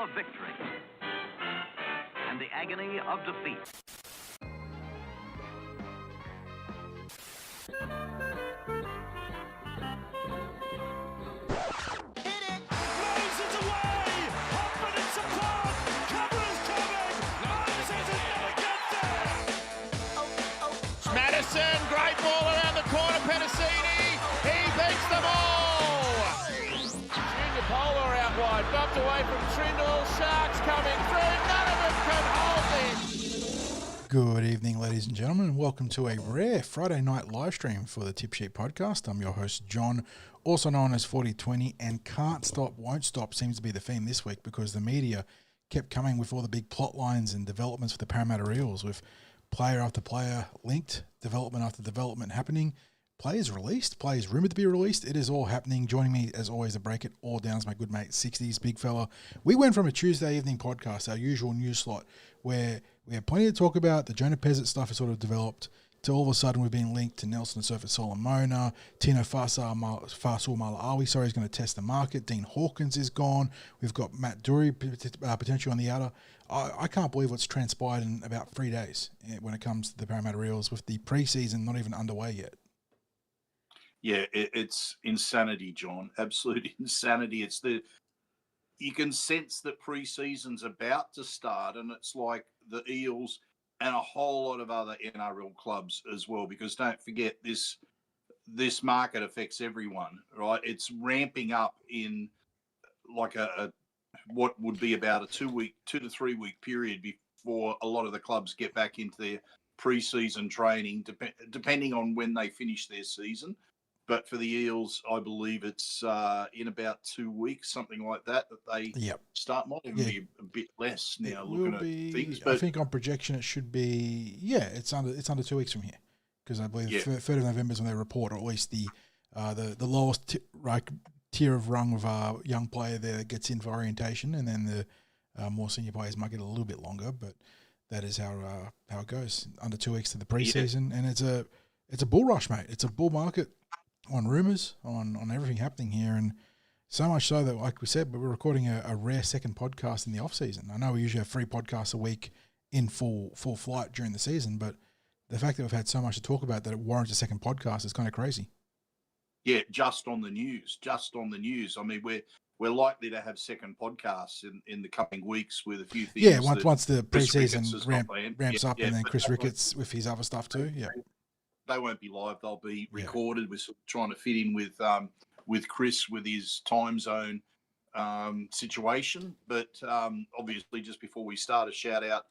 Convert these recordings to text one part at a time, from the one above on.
of victory and the agony of defeat. Great ball around the corner, Penesini, he beats them all! Junior Polar out wide, bumped away from Trindle, Sharks coming through, none of them can hold this! Good evening, ladies and gentlemen, and welcome to a rare Friday night live stream for the Tip Sheet podcast. I'm your host, John, also known as 4020, and can't stop, won't stop seems to be the theme this week because the media kept coming with all the big plot lines and developments for the Parramatta Eels with player after player linked, development after development happening, players released, players rumoured to be released. It is all happening. Joining me, as always, to break it all down is my good mate, Sixties, big fella. We went from a Tuesday evening podcast, our usual news slot, where we had plenty to talk about. The Jonah Pezet stuff has sort of developed, to all of a sudden we've been linked to Nelson Asofa-Solomona, Tino Fa'asuamaleaui, he's going to test the market. Dean Hawkins is gone. We've got Matt Dury potentially on the outer. I can't believe what's transpired in about 3 days when it comes to the Parramatta Eels with the preseason not even underway yet. Yeah, it's insanity, John. Absolute insanity. You can sense that preseason's about to start, and it's like the Eels and a whole lot of other NRL clubs as well, because don't forget this market affects everyone, right? It's ramping up in like a what would be about a 2 to 3 week period before a lot of the clubs get back into their pre-season training, depending on when they finish their season. But for the Eels, I believe it's in about 2 weeks, something like that they start. Might even be a bit less now. Looking at things, but I think on projection it should be. Yeah, it's under 2 weeks from here, because I believe 3rd of November is when they report, or at least the lowest tier of rung of a young player there that gets in for orientation, and then the more senior players might get a little bit longer, but that is how it goes. Under 2 weeks to the preseason, and it's a bull rush, mate. It's a bull market on rumours, on everything happening here, and so much so that, like we said, we're recording a rare second podcast in the off season. I know we usually have 3 podcasts a week in full flight during the season, but the fact that we've had so much to talk about that it warrants a second podcast is kind of crazy. Yeah, just on the news. I mean, we're likely to have second podcasts in the coming weeks with a few things. Yeah, once the preseason ramps up, and then Chris Ricketts with his other stuff too. Yeah, they won't be live; they'll be recorded. We're sort of trying to fit in with Chris with his time zone situation. But obviously, just before we start, a shout out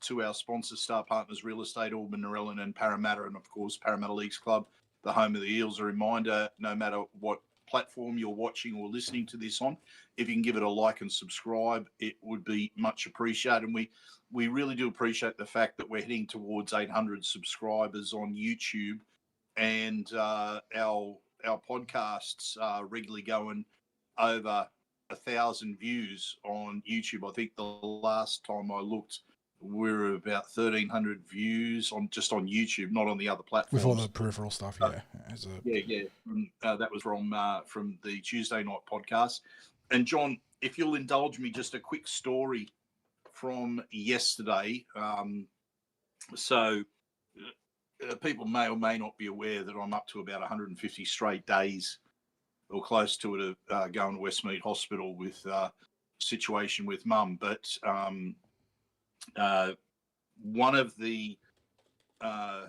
to our sponsors, Star Partners Real Estate, Auburn, Narellan, and Parramatta, and of course Parramatta Leagues Club, the home of the Eels. A reminder, no matter what platform you're watching or listening to this on, if you can give it a like and subscribe, it would be much appreciated. And we really do appreciate the fact that we're heading towards 800 subscribers on YouTube, and our podcasts are regularly going over 1,000 views on YouTube. I think the last time I looked, we're about 1,300 views on YouTube, not on the other platforms. With all the peripheral stuff, that was from the Tuesday night podcast. And John, if you'll indulge me, just a quick story from yesterday. People may or may not be aware that I'm up to about 150 straight days or close to it of going to Westmead Hospital with a situation with mum. But one of the a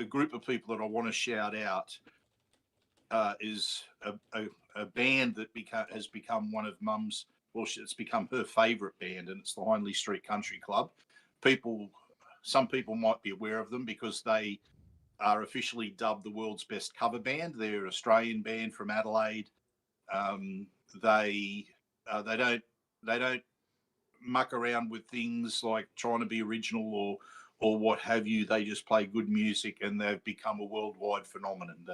group of people that I want to shout out is a band that has become one of Mum's. Well, it's become her favourite band, and it's the Hindley Street Country Club. Some people might be aware of them because they are officially dubbed the world's best cover band. They're an Australian band from Adelaide. They don't muck around with things like trying to be original or what have you. They just play good music, and they've become a worldwide phenomenon.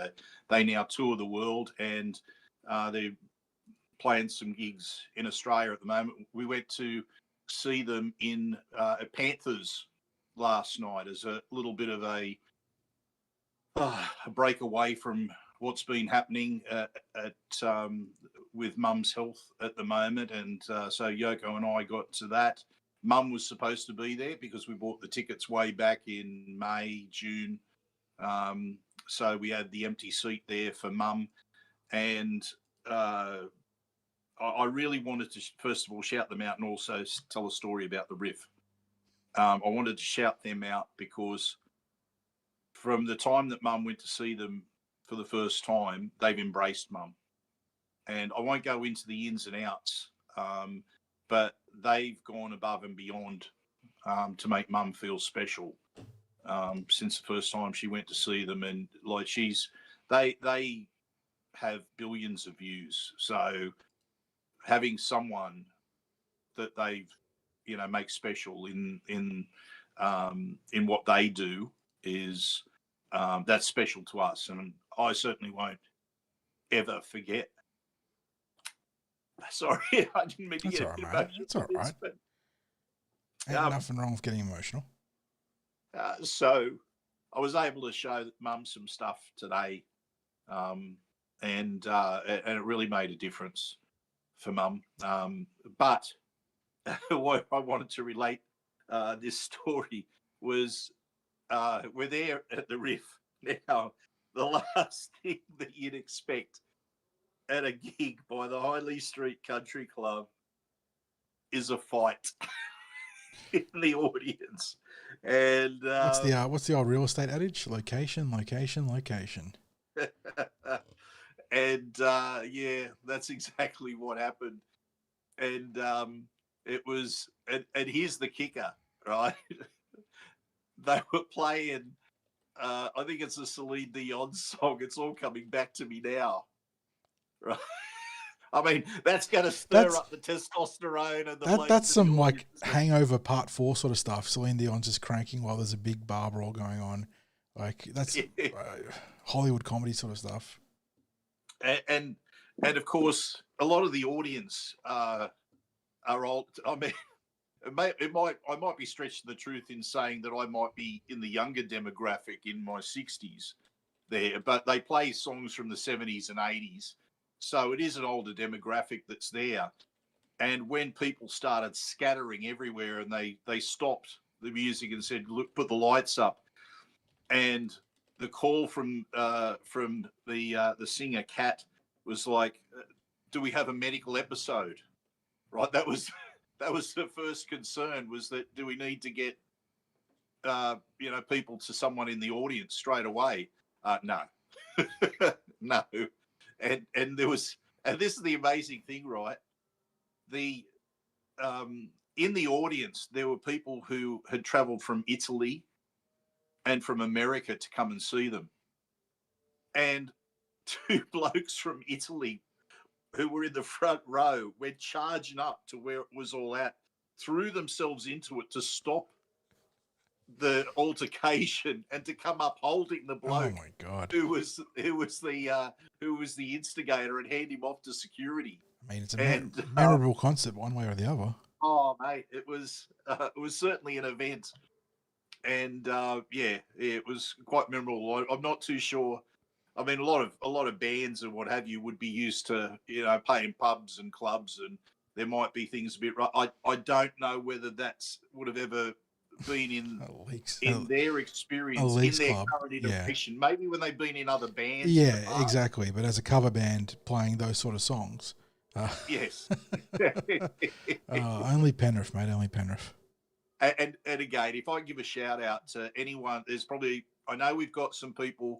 They now tour the world, and they're playing some gigs in Australia at the moment. We went to see them in Panthers last night as a little bit of a break away from what's been happening Mum's health at the moment, and so Yoko and I got to that. Mum was supposed to be there because we bought the tickets way back in May, June. So we had the empty seat there for Mum, and I really wanted to, first of all, shout them out and also tell a story about the Riff. I wanted to shout them out because from the time that Mum went to see them for the first time, they've embraced Mum. And I won't go into the ins and outs, but they've gone above and beyond to make Mum feel special since the first time she went to see them. And like they have billions of views. So having someone that they've, make special in what they do is that's special to us, and I certainly won't ever forget. Sorry, I didn't mean to get emotional. It's all right. But, ain't nothing wrong with getting emotional. So I was able to show Mum some stuff today, and it really made a difference for Mum. But what I wanted to relate this story was we're there at the Riff. Now, the last thing that you'd expect at a gig by the Highley Street Country Club is a fight in the audience. And what's the old real estate adage? Location, location, location. And yeah, that's exactly what happened. And it was, and here's the kicker, right? They were playing, I think it's a Celine Dion song. It's all coming back to me now, right? I mean, that's going to stir up the testosterone and the. That's some like Hangover Part 4 sort of stuff. Celine Dion's just cranking while there's a big bar brawl going on. Like that's Hollywood comedy sort of stuff. And of course, a lot of the audience are old. I mean, I might be stretching the truth in saying that I might be in the younger demographic in my 60s there, but they play songs from the 70s and 80s. So it is an older demographic that's there. And when people started scattering everywhere and they stopped the music and said, look, put the lights up. And the call from the singer Kat was like, do we have a medical episode? Right. That was the first concern, was that do we need to get, people to someone in the audience straight away? No, no. And there was, and this is the amazing thing, right? In the audience, there were people who had traveled from Italy and from America to come and see them. And two blokes from Italy who were in the front row went charging up to where it was all at, threw themselves into it to stop the altercation and to come up holding the bloke. Oh my God. Who was the instigator, and hand him off to security. I mean, it's a memorable concept one way or the other. Oh mate, it was certainly an event. And it was quite memorable. I'm not too sure. I mean, a lot of bands and what have you would be used to, playing pubs and clubs, and there might be things a bit right. I don't know whether that's would have ever been in their experience, in their club. Current iteration. Yeah. Maybe when they've been in other bands. Yeah, exactly. But as a cover band playing those sort of songs. Yes. Only Penrith, mate. Only Penrith. And again, if I give a shout out to anyone, I know we've got some people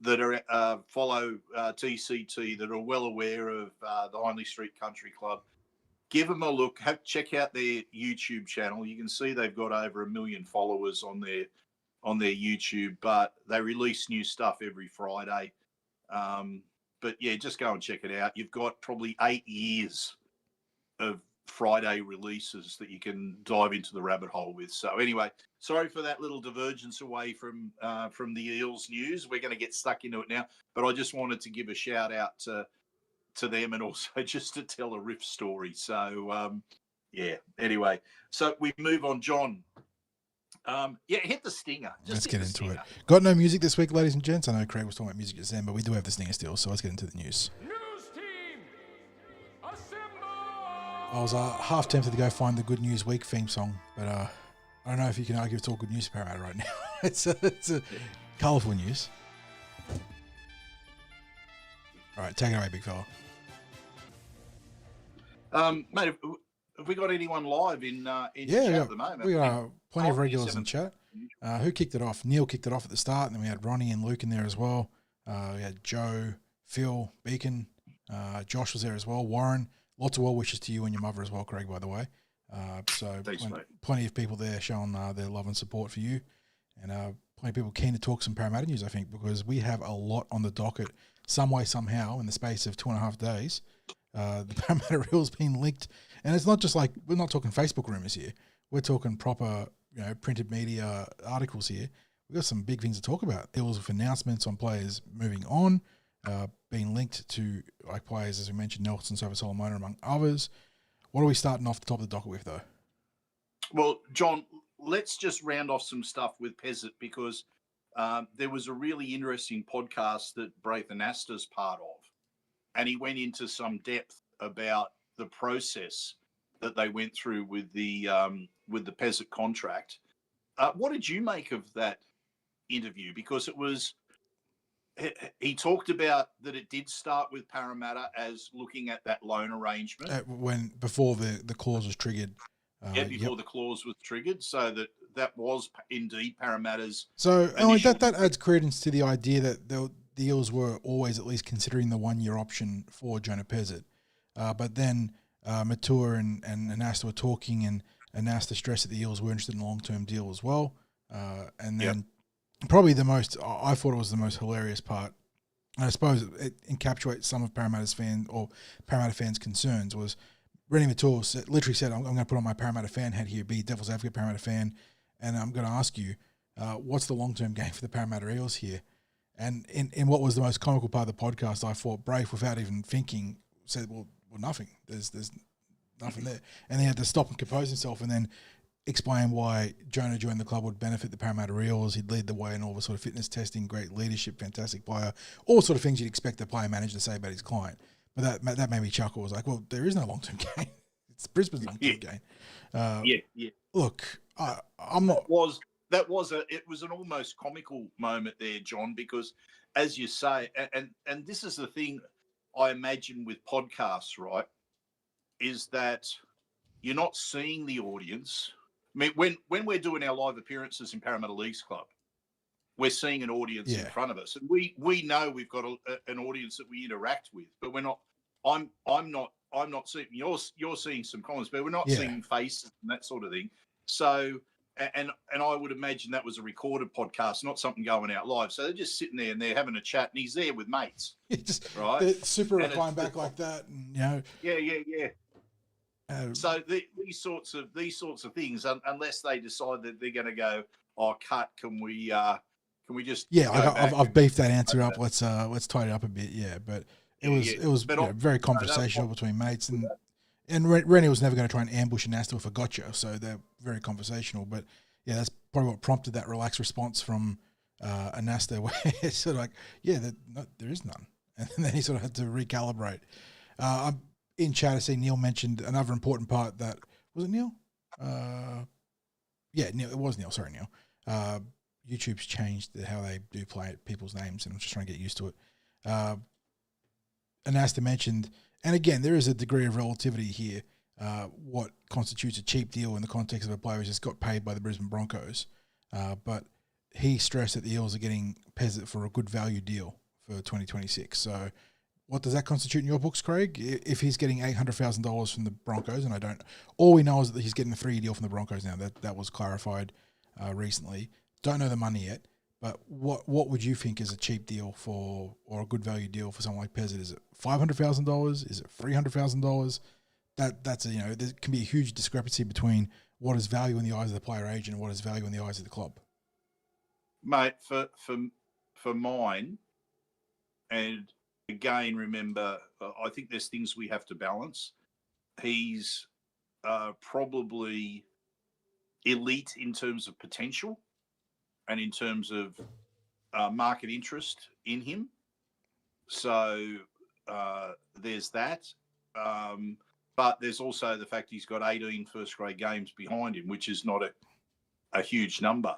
that are follow TCT that are well aware of the Hindley Street Country Club. Give them a look. Check out their YouTube channel. You can see they've got over 1 million followers on their YouTube, but they release new stuff every Friday. But yeah, just go and check it out. You've got probably 8 years of Friday releases that you can dive into the rabbit hole with. So anyway, sorry for that little divergence away from the Eels news. We're going to get stuck into it now, but I just wanted to give a shout out to them, and also just to tell a Riff story. So anyway, so we move on. John, hit the stinger. Let's get into it. Got no music this week, ladies and gents. I know Craig was talking about music just then, but we do have the stinger still, so let's get into the news. News team, I was half tempted to go find the Good News Week theme song, but I don't know if you can argue it's all good news for Parramatta right now. it's a colourful news. All right, take it away, big fella. Mate, have we got anyone live in chat at the moment? We got plenty of regulars in chat. Who kicked it off? Neil kicked it off at the start, and then we had Ronnie and Luke in there as well. We had Joe, Phil, Beacon, Josh was there as well. Warren, lots of well wishes to you and your mother as well, Craig, by the way. So thanks, plenty of people there showing their love and support for you, and plenty of people keen to talk some Parramatta news, I think, because we have a lot on the docket some way, somehow, in the space of 2.5 days. The Parramatta Eels being leaked, and it's not just like, we're not talking Facebook rumors here. We're talking proper, printed media articles here. We've got some big things to talk about. Eels with announcements on players moving on, being linked to like players, as we mentioned, Nelson Asofa-Solomona, among others. What are we starting off the top of the docket with, though? Well, John, let's just round off some stuff with Pezet, because there was a really interesting podcast that Braith Anasta's part of, and he went into some depth about the process that they went through with the Pezet contract. What did you make of that interview? Because he talked about that it did start with Parramatta as looking at that loan arrangement before the clause was triggered. Before the clause was triggered, so that was indeed Parramatta's. So that adds credence to the idea that the Eels were always at least considering the 1-year option for Jonah Pezet. But then Matua and Anasta were talking, and Anasta stressed that the Eels were interested in a long-term deal as well. And then probably I thought it was the most hilarious part, and I suppose it encapsulates some of Parramatta fans' concerns, was Rennie Matua literally said, I'm going to put on my Parramatta fan hat here, be devil's advocate Parramatta fan, and I'm going to ask you, what's the long-term game for the Parramatta Eels here? And in what was the most comical part of the podcast, I thought Braith, without even thinking, said, well, nothing. There's nothing there. And he had to stop and compose himself and then explain why Jonah joining the club would benefit the Parramatta Eels. He'd lead the way in all the sort of fitness testing, great leadership, fantastic player, all sort of things you'd expect a player manager to say about his client. But that made me chuckle. I was like, well, there is no long-term gain. It's Brisbane's long-term gain. Look, I'm not... It was an almost comical moment there, John, because as you say, and this is the thing I imagine with podcasts, right, is that you're not seeing the audience. I mean, when we're doing our live appearances in Parramatta Leagues Club, we're seeing an audience in front of us, and we know we've got an audience that we interact with, but we're not. I'm not seeing. You're seeing some comments, but we're not seeing faces and that sort of thing. So. And I would imagine that was a recorded podcast, not something going out live. So they're just sitting there and they're having a chat, and he's there with mates, right? They're super reclined back like that, and So these sorts of things, unless they decide that they're going to go, cut. Can we just? Yeah, I've beefed that answer up. Let's tidy it up a bit. Yeah, but it was very conversational between mates, and Rennie was never going to try and ambush Anasta with a gotcha, so they're very conversational. But yeah, that's probably what prompted that relaxed response from Anasta, where it's sort of like, there is none. And then he sort of had to recalibrate. In chat, I see Neil mentioned another important part that, was it Neil? Neil, it was Neil, sorry, Neil. YouTube's changed how they do play people's names, and I'm just trying to get used to it. Anasta mentioned, and again, there is a degree of relativity here, what constitutes a cheap deal in the context of a player who just got paid by the Brisbane Broncos. But he stressed that the Eels are getting Pezet for a good value deal for 2026. So what does that constitute in your books, Craig? If he's getting $800,000 from the Broncos, and all we know is that he's getting a 3-year deal from the Broncos now. That was clarified recently. Don't know the money yet. But what would you think is a cheap deal or a good value deal for someone like Pezet? Is it $500,000? Is it $300,000? That's there can be a huge discrepancy between what is value in the eyes of the player agent and what is value in the eyes of the club. Mate, for mine, and again, remember, I think there's things we have to balance. He's probably elite in terms of potential and in terms of market interest in him. So there's that. but there's also the fact he's got 18 first-grade games behind him, which is not a huge number.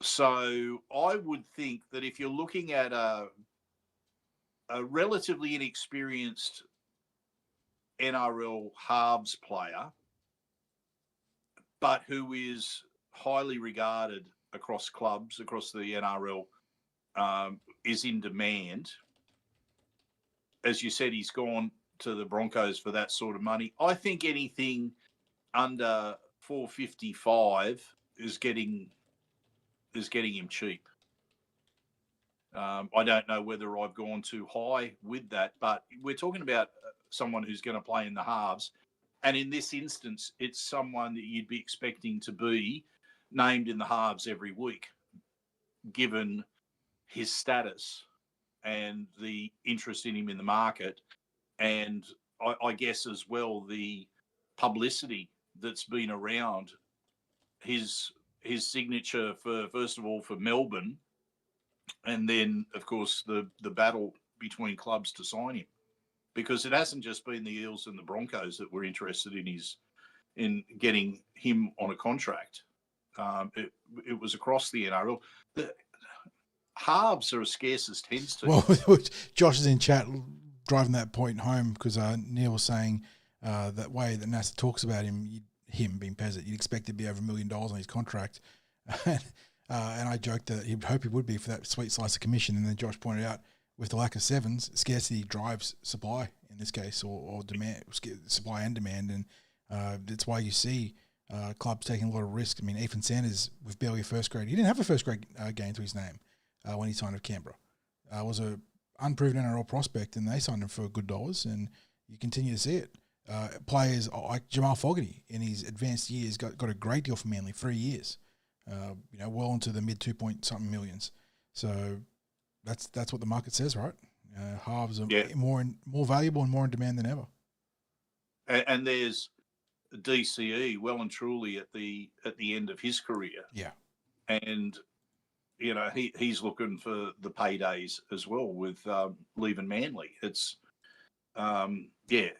So I would think that if you're looking at a relatively inexperienced NRL halves player, but who is highly regarded across clubs, across the NRL, is in demand. As you said, he's gone to the Broncos for that sort of money. I think anything under 455 is getting him cheap. I don't know whether I've gone too high with that, but we're talking about someone who's going to play in the halves. And in this instance, it's someone that you'd be expecting to be named in the halves every week, given his status and the interest in him in the market. And I guess as well, the publicity that's been around his signature for, first of all, for Melbourne, and then, of course, the battle between clubs to sign him. Because it hasn't just been the Eels and the Broncos that were interested in getting him on a contract. It was across the NRL. The halves are as scarce as tends to. Well, Josh is in chat driving that point home because Neil was saying that way that NASA talks about him being Pezet, you'd expect to be over $1 million on his contract. And I joked that he'd hope he would be for that sweet slice of commission. And then Josh pointed out, with the lack of sevens, scarcity drives supply in this case, or demand, supply and demand. And that's why you see clubs taking a lot of risk. I mean, Ethan Sanders with barely a first grade. He didn't have a first grade game to his name when he signed with Canberra. Was a unproven NRL prospect, and they signed him for good dollars, and you continue to see it. Players like Jamal Fogarty in his advanced years got a great deal from Manly, 3 years, well into the mid 2-point-something millions. So that's what the market says, right? Halves are more valuable and more in demand than ever. And there's DCE well and truly at the end of his career. Yeah, and he's looking for the paydays as well with leaving Manly. It's it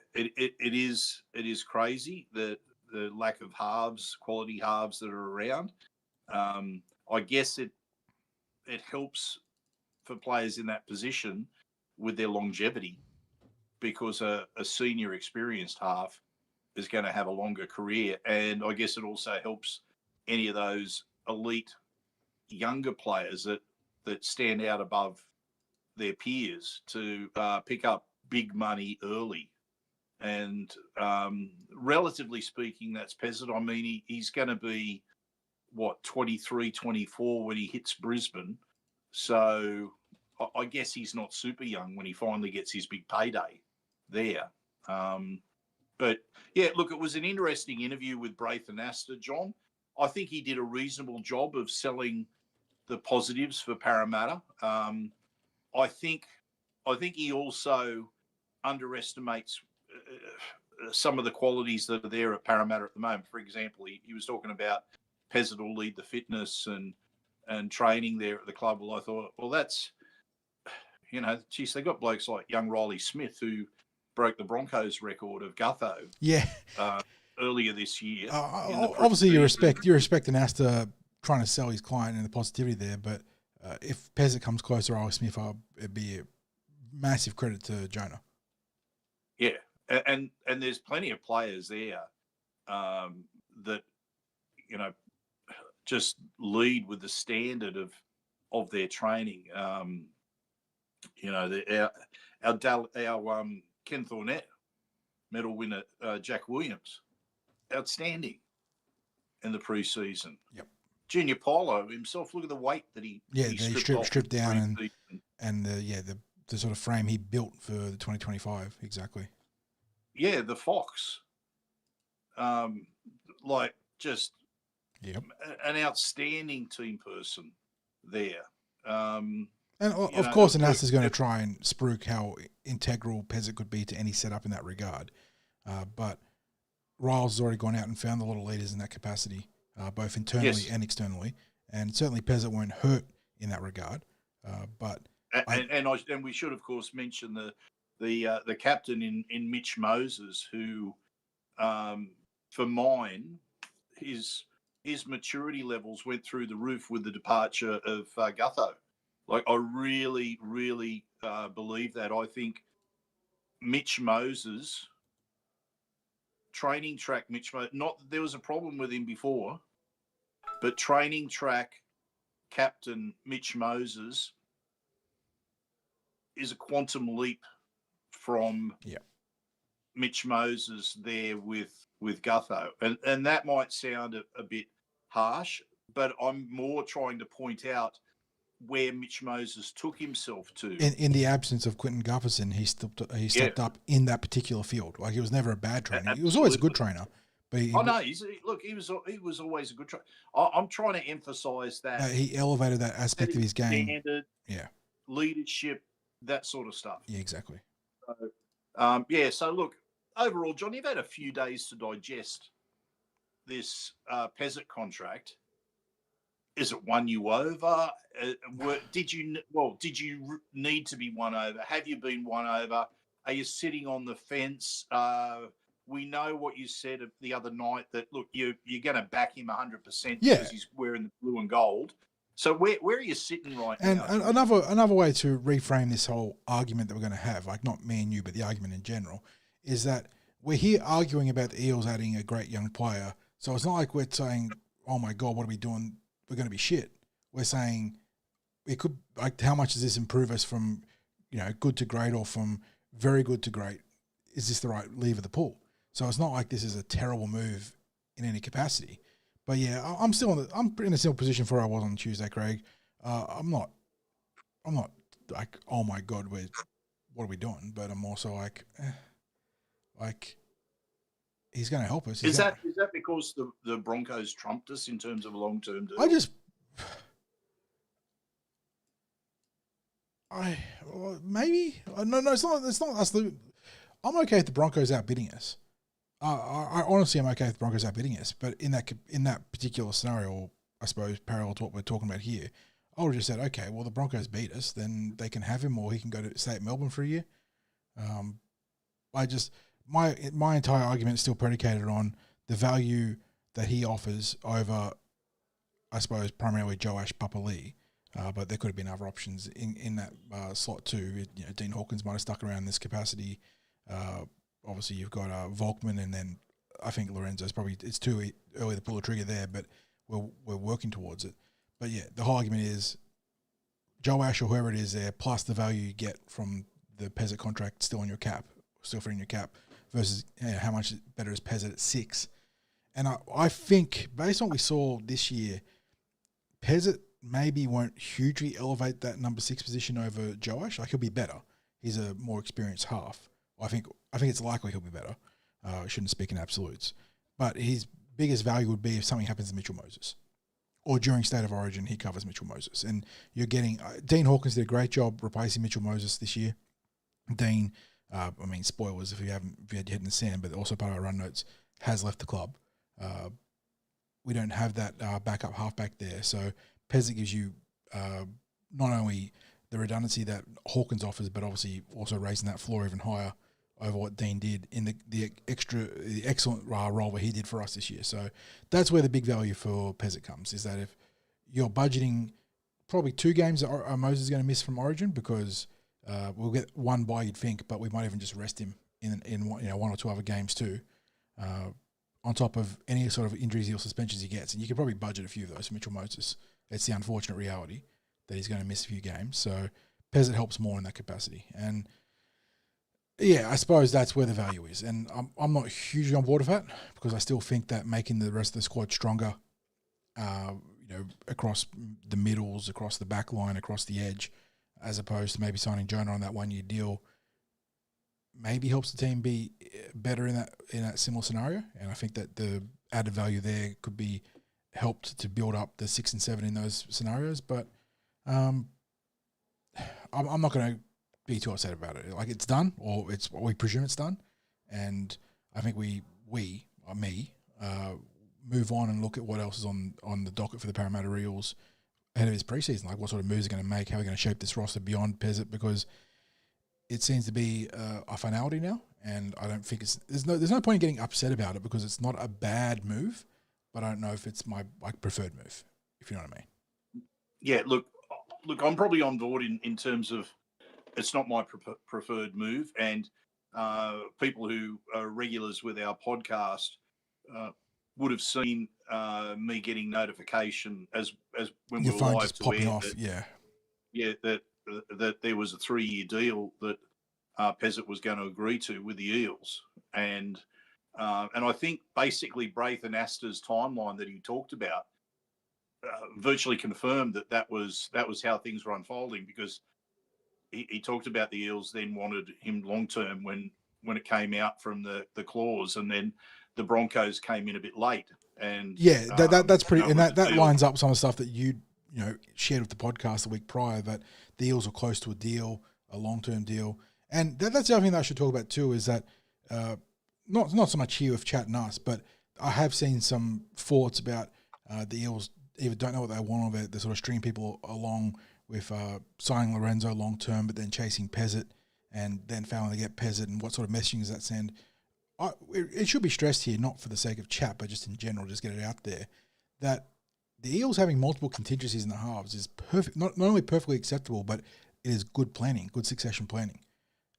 is crazy that the lack of quality halves that are around. I guess it helps for players in that position with their longevity, because a senior experienced half is going to have a longer career. And I guess it also helps any of those elite younger players that stand out above their peers to pick up big money early. And relatively speaking, that's Pezet. I mean, he's going to be, 23, 24 when he hits Brisbane. So I guess he's not super young when he finally gets his big payday there. But, yeah, look, it was an interesting interview with Braith Anasta, John. I think he did a reasonable job of selling the positives for Parramatta. I think he also underestimates some of the qualities that are there at Parramatta at the moment. For example, he was talking about Pezet will lead the fitness and training there at the club. Well, I thought, well, that's, they got blokes like young Riley Smith who broke the Broncos record of Gutho. Yeah. Earlier this year. Obviously, you respect Anasta trying to sell his client and the positivity there, but if Pezet comes closer, Riley Smith, it'd be a massive credit to Jonah. Yeah, and there's plenty of players there that just lead with the standard of their training. Our Ken Thornett medal winner, Jack Williams, outstanding in the preseason. Yep. Junior Paulo himself, look at the weight that he stripped down and the sort of frame he built for the 2025. Exactly. Yeah, the Fox. Just an outstanding team person there. And of course, Anasta's going to try and spruik how integral Pezet could be to any setup in that regard. But Riles has already gone out and found a lot of leaders in that capacity, both internally and externally. And certainly Pezet won't hurt in that regard. And we should, of course, mention the captain in Mitch Moses, who, for mine, his maturity levels went through the roof with the departure of Gutho. Like, I really, really believe that. I think Mitch Moses, training track Mitch Moses, not that there was a problem with him before, but training track captain Mitch Moses is a quantum leap from Mitch Moses there with Gutho. And that might sound a bit harsh, but I'm more trying to point out where Mitch Moses took himself to. In the absence of Quinton Gufferson, he stepped up in that particular field. Like, he was never a bad trainer. Absolutely. He was always a good trainer. But he was always a good trainer. I'm trying to emphasise that. He elevated that aspect of his game. Standard, leadership, that sort of stuff. Yeah, exactly. So, so look, overall, John, you've had a few days to digest this Pezet contract. Is it won you over? Did you need to be won over? Have you been won over? Are you sitting on the fence? We know what you said the other night, that, look, you're going to back him 100% because he's wearing the blue and gold. So where are you sitting right now? And another way to reframe this whole argument that we're going to have, like not me and you, but the argument in general, is that we're here arguing about the Eels adding a great young player. So it's not like we're saying, oh my God, what are we doing? We're going to be shit. We're saying it could, like, how much does this improve us from, good to great, or from very good to great? Is this the right lever of the pool? So it's not like this is a terrible move in any capacity. But yeah, I'm in a similar position where I was on Tuesday, Craig. I'm not like, oh my God, what are we doing? But I'm also like, he's going to help us. Is that because the Broncos trumped us in terms of a long-term deal? Maybe no, it's not. It's not us. I'm okay if the Broncos outbidding us. I honestly am okay if the Broncos outbidding us. But in that particular scenario, I suppose parallel to what we're talking about here, I would have just said, okay, well, the Broncos beat us, then they can have him, or he can go to stay at Melbourne for a year. My entire argument is still predicated on the value that he offers over, I suppose, primarily Joash Papali'i, but there could have been other options in that slot too. Dean Hawkins might have stuck around in this capacity. Obviously, you've got Volkman, and then I think Lorenzo's probably, it's too early to pull a trigger there, but we're working towards it. But yeah, the whole argument is Joash or whoever it is there, plus the value you get from the Pezet contract still in your cap, still free in your cap, versus how much better is Pezet at 6. And I think, based on what we saw this year, Pezet maybe won't hugely elevate that number 6 position over Joash. Like, he'll be better. He's a more experienced half. I think it's likely he'll be better. I shouldn't speak in absolutes. But his biggest value would be if something happens to Mitchell Moses. Or during State of Origin, he covers Mitchell Moses. And you're getting... Dean Hawkins did a great job replacing Mitchell Moses this year. Dean, spoilers if you had your head in the sand, but also part of our run notes, has left the club. We don't have that backup halfback there. So Pezet gives you not only the redundancy that Hawkins offers, but obviously also raising that floor even higher over what Dean did in the excellent role that he did for us this year. So that's where the big value for Pezet comes, is that if you're budgeting probably 2 games that Moses is going to miss from Origin, because we'll get one bye, you'd think, but we might even just rest him in 1 or 2 other games too, on top of any sort of injuries or suspensions he gets. And you could probably budget a few of those for Mitchell Moses. It's the unfortunate reality that he's going to miss a few games. So Pezet helps more in that capacity. And yeah, I suppose that's where the value is. And I'm not hugely on board with that, because I still think that making the rest of the squad stronger, across the middles, across the back line, across the edge, as opposed to maybe signing Jonah on that 1-year deal, maybe helps the team be better in that similar scenario. And I think that the added value there could be helped to build up the 6 and 7 in those scenarios. But I'm not going to be too upset about it. Like, it's done, or it's what we presume it's done. And I think we move on and look at what else is on the docket for the Parramatta Eels ahead of his preseason. Like, what sort of moves are going to make, how are we going to shape this roster beyond Pezet, because it seems to be a finality now, and I don't think there's no point in getting upset about it because it's not a bad move, but I don't know if it's my preferred move, if you know what I mean. Yeah, look, I'm probably on board in terms of it's not my preferred move, and people who are regulars with our podcast would have seen me getting notification as when Your we were phone live just to popping air off, that there was a 3-year deal that Pezet was going to agree to with the Eels, and I think basically Braith Anasta's timeline that he talked about virtually confirmed that was how things were unfolding, because he talked about the Eels then wanted him long term when it came out from the clause, and then the Broncos came in a bit late. And that's pretty, and that deal. lines up some of the stuff that you shared with the podcast the week prior, that the Eels are close to a deal, a long term deal, and that's the other thing that I should talk about too, is that not so much here with Chat and us, but I have seen some thoughts about the Eels either don't know what they want, or they're sort of stringing people along with signing Lorenzo long term, but then chasing Pezet, and then failing to get Pezet, and what sort of messaging does that send? It should be stressed here, not for the sake of chat, but just in general, just get it out there, that the Eels having multiple contingencies in the halves is perfect, not only perfectly acceptable, but it is good planning, good succession planning.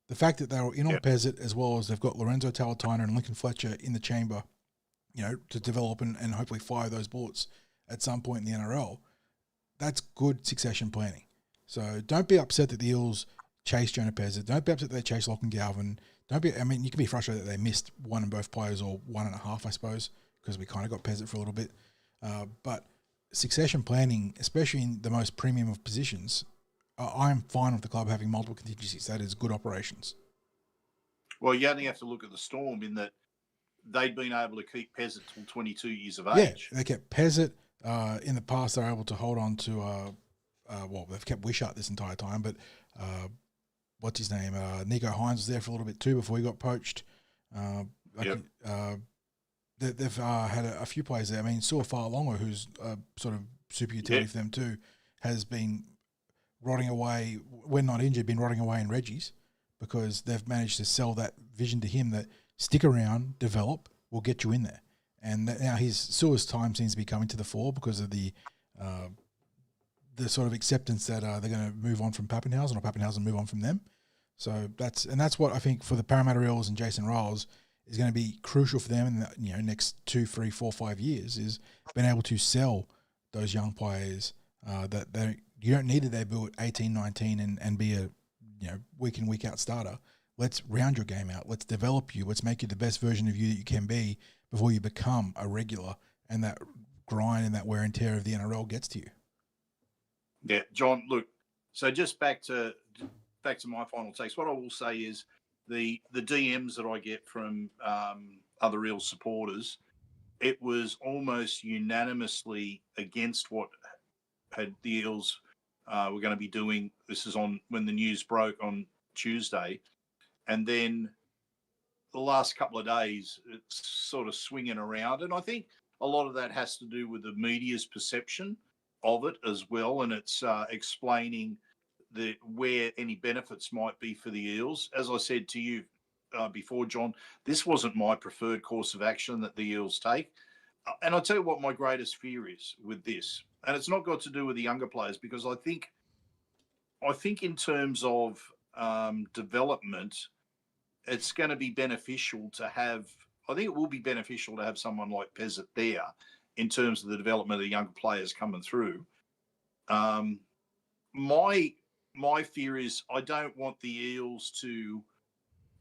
The fact that they were in on Pezet, as well as they've got Lorenzo Talatona and Lincoln Fletcher in the chamber, to develop and hopefully fire those bullets at some point in the NRL, that's good succession planning. So don't be upset that the Eels chase Jonah Pezet. Don't be upset that they chase Lachlan Galvin. You can be frustrated that they missed one in both players, or one and a half, I suppose, because we kind of got Pezet for a little bit. But succession planning, especially in the most premium of positions, I'm fine with the club having multiple contingencies. That is good operations. Well, you only have to look at the Storm in that they'd been able to keep Pezet till 22 years of age. Yeah, they kept Pezet. In the past, they're able to hold on to, they've kept Wishart this entire time, but what's his name? Nico Hines was there for a little bit too before he got poached. They've had a few players there. I mean, Sua Fa'alongo, who's sort of super utility for them too, has been rotting away, when not injured, been rotting away in Reggie's, because they've managed to sell that vision to him that stick around, develop, will get you in there. And now Sua's time seems to be coming to the fore because of the sort of acceptance that they're going to move on from Pappenhausen, or Pappenhausen move on from them. So that's what I think for the Parramatta Eels and Jason Riles is going to be crucial for them in the next 2, 3, 4, 5 years, is being able to sell those young players that you don't need to debut at 18, 19 and be a week in, week out starter. Let's round your game out. Let's develop you. Let's make you the best version of you that you can be before you become a regular, and that grind and that wear and tear of the NRL gets to you. Yeah, John, look, so just back to my final takes. What I will say is the DMs that I get from other Eels supporters, it was almost unanimously against what had the Eels were going to be doing. This is on when the news broke on Tuesday. And then the last couple of days, it's sort of swinging around. And I think a lot of that has to do with the media's perception of it as well. And it's explaining where any benefits might be for the Eels. As I said to you before, John, this wasn't my preferred course of action that the Eels take. And I'll tell you what my greatest fear is with this. And it's not got to do with the younger players, because I think in terms of development, it's going to be beneficial to have, I think it will be beneficial to have someone like Pezet there in terms of the development of the younger players coming through. My fear is I don't want the Eels to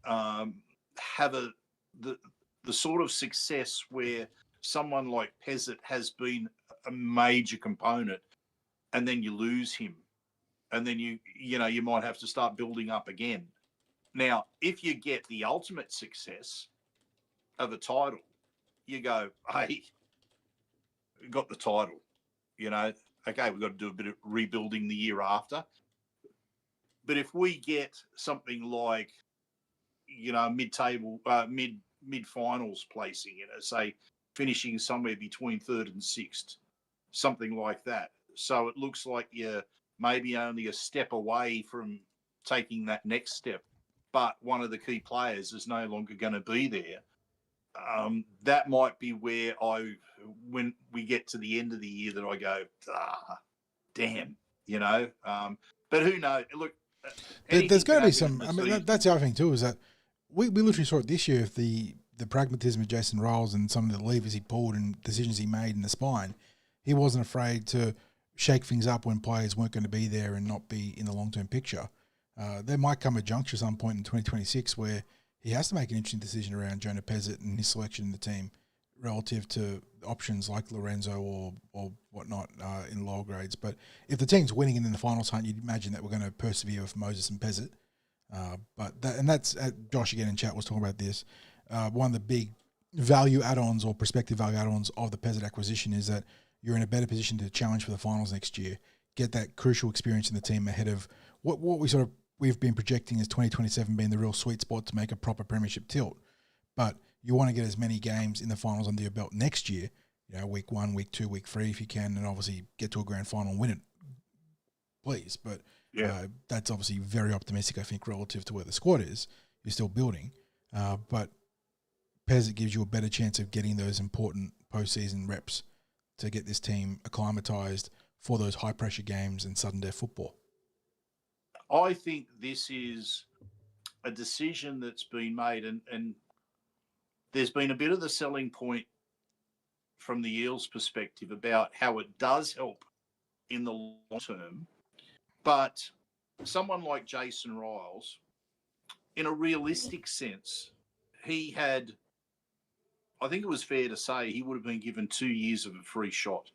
have the sort of success where someone like Pezet has been a major component, and then you lose him, and then you might have to start building up again. Now, if you get the ultimate success of a title, you go, hey, we got the title, okay, we've got to do a bit of rebuilding the year after. But if we get something like, mid-table, mid-finals placing, say finishing somewhere between 3rd and 6th, something like that. So it looks like you're maybe only a step away from taking that next step but one of the key players is no longer going to be there. That might be where when we get to the end of the year, that I go, damn, But who knows? Look, there's going to be some. I mean, that's the other thing too, is that we literally saw it this year with the pragmatism of Jason Riles and some of the levers he pulled and decisions he made in the spine. He wasn't afraid to shake things up when players weren't going to be there and not be in the long-term picture. There might come a juncture some point in 2026 where he has to make an interesting decision around Jonah Pezet and his selection in the team relative to options like Lorenzo or whatnot in lower grades. But if the team's winning and in the finals hunt, you'd imagine that we're going to persevere with Moses and Pezet. That's Josh again in chat was talking about this. One of the big value add-ons or prospective value add-ons of the Pezet acquisition is that you're in a better position to challenge for the finals next year, get that crucial experience in the team ahead of what we've been projecting as 2027 being the real sweet spot to make a proper premiership tilt. But you want to get as many games in the finals under your belt next year, week 1, week 2, week 3 if you can, and obviously get to a grand final and win it, please. But that's obviously very optimistic, I think, relative to where the squad is. You're still building. But Pezet gives you a better chance of getting those important postseason reps to get this team acclimatized for those high-pressure games and sudden death football. I think this is a decision that's been made, and there's been a bit of the selling point from the Eels' perspective about how it does help in the long term. But someone like Jason Riles, in a realistic sense, he had, I think it was fair to say, he would have been given 2 years of a free shot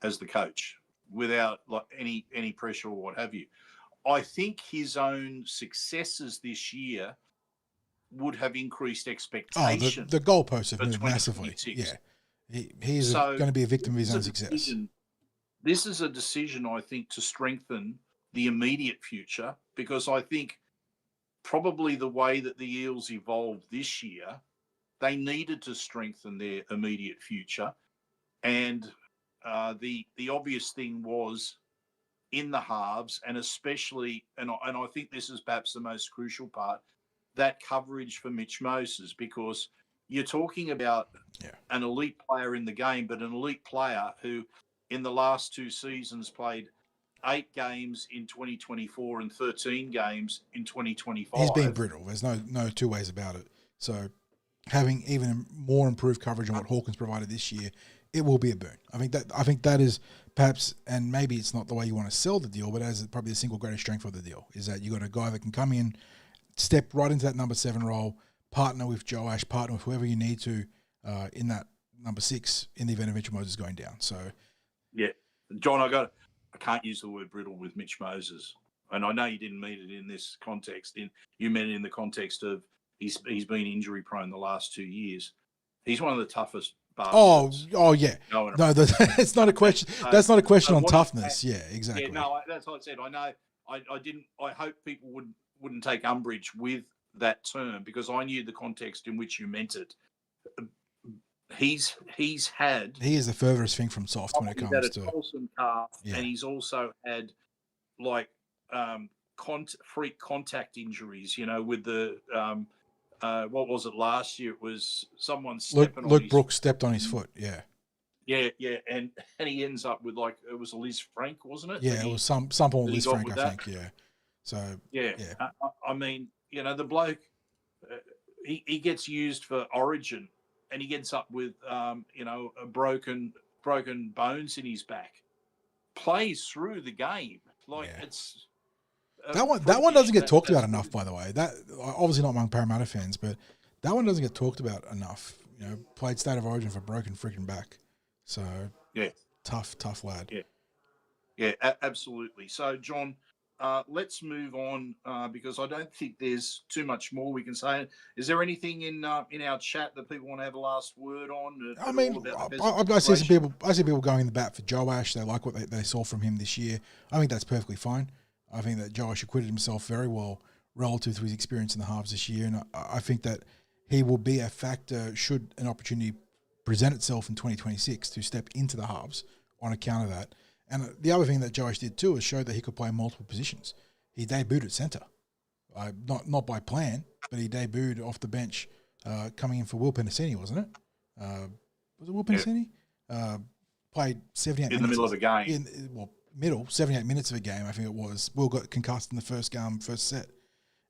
as the coach without any pressure or what have you. I think his own successes this year would have increased expectation. The goalposts have moved massively. Yeah, he's going to be a victim of his own success. This is a decision, I think, to strengthen the immediate future, because I think probably the way that the Eels evolved this year, they needed to strengthen their immediate future. And the obvious thing was in the halves, and especially, and I think this is perhaps the most crucial part, that coverage for Mitch Moses, because you're talking about an elite player in the game, but an elite player who in the last 2 seasons played 8 games in 2024 and 13 games in 2025. He's been brittle. There's no two ways about it. So having even more improved coverage on what Hawkins provided this year, it will be a boon. I think that is perhaps, and maybe it's not the way you want to sell the deal, but as probably the single greatest strength of the deal is that you got a guy that can come in, step right into that number 7 role, partner with Joash, partner with whoever you need to in that number 6 in the event of Mitch Moses going down. So, yeah, John, I can't use the word brittle with Mitch Moses, and I know you didn't mean it in this context. You meant it in the context of he's been injury prone the last 2 years. He's one of the toughest. Oh yeah. No, it's not a question. That's not a question on toughness. Yeah, exactly. Yeah, no, that's what I said. I know. I didn't. I hope people wouldn't take umbrage with that term, because I knew the context in which you meant it. He is the furthest thing from soft when it comes to calf, and he's also had freak contact injuries. With the what was it last year? It was someone stepping on Luke Brooks stepped on his foot. Yeah, and he ends up with it was Liz Frank, wasn't it? Yeah, it was some form of Liz Frank, I think. Yeah, so yeah. I mean, the bloke, he gets used for Origin, and he gets up with a broken bones in his back, plays through the game it's. That one doesn't get talked about enough, by the way. That obviously not among Parramatta fans, but that one doesn't get talked about enough. Played State of Origin for broken freaking back. So yeah, tough lad. Yeah, absolutely. So John, let's move on because I don't think there's too much more we can say. Is there anything in our chat that people want to have a last word on? I mean, I see people going in the bat for Joash. They like what they saw from him this year. I think that's perfectly fine. I think that Joash acquitted himself very well relative to his experience in the halves this year, and I think that he will be a factor should an opportunity present itself in 2026 to step into the halves on account of that. And the other thing that Joash did too is show that he could play multiple positions. He debuted at centre. not by plan, but he debuted off the bench, coming in for Will Penesini, wasn't it? Was it Will Penesini? Played 78 minutes. In the middle of a game. Middle, 78 minutes of a game, I think it was. Will got concussed in the first set,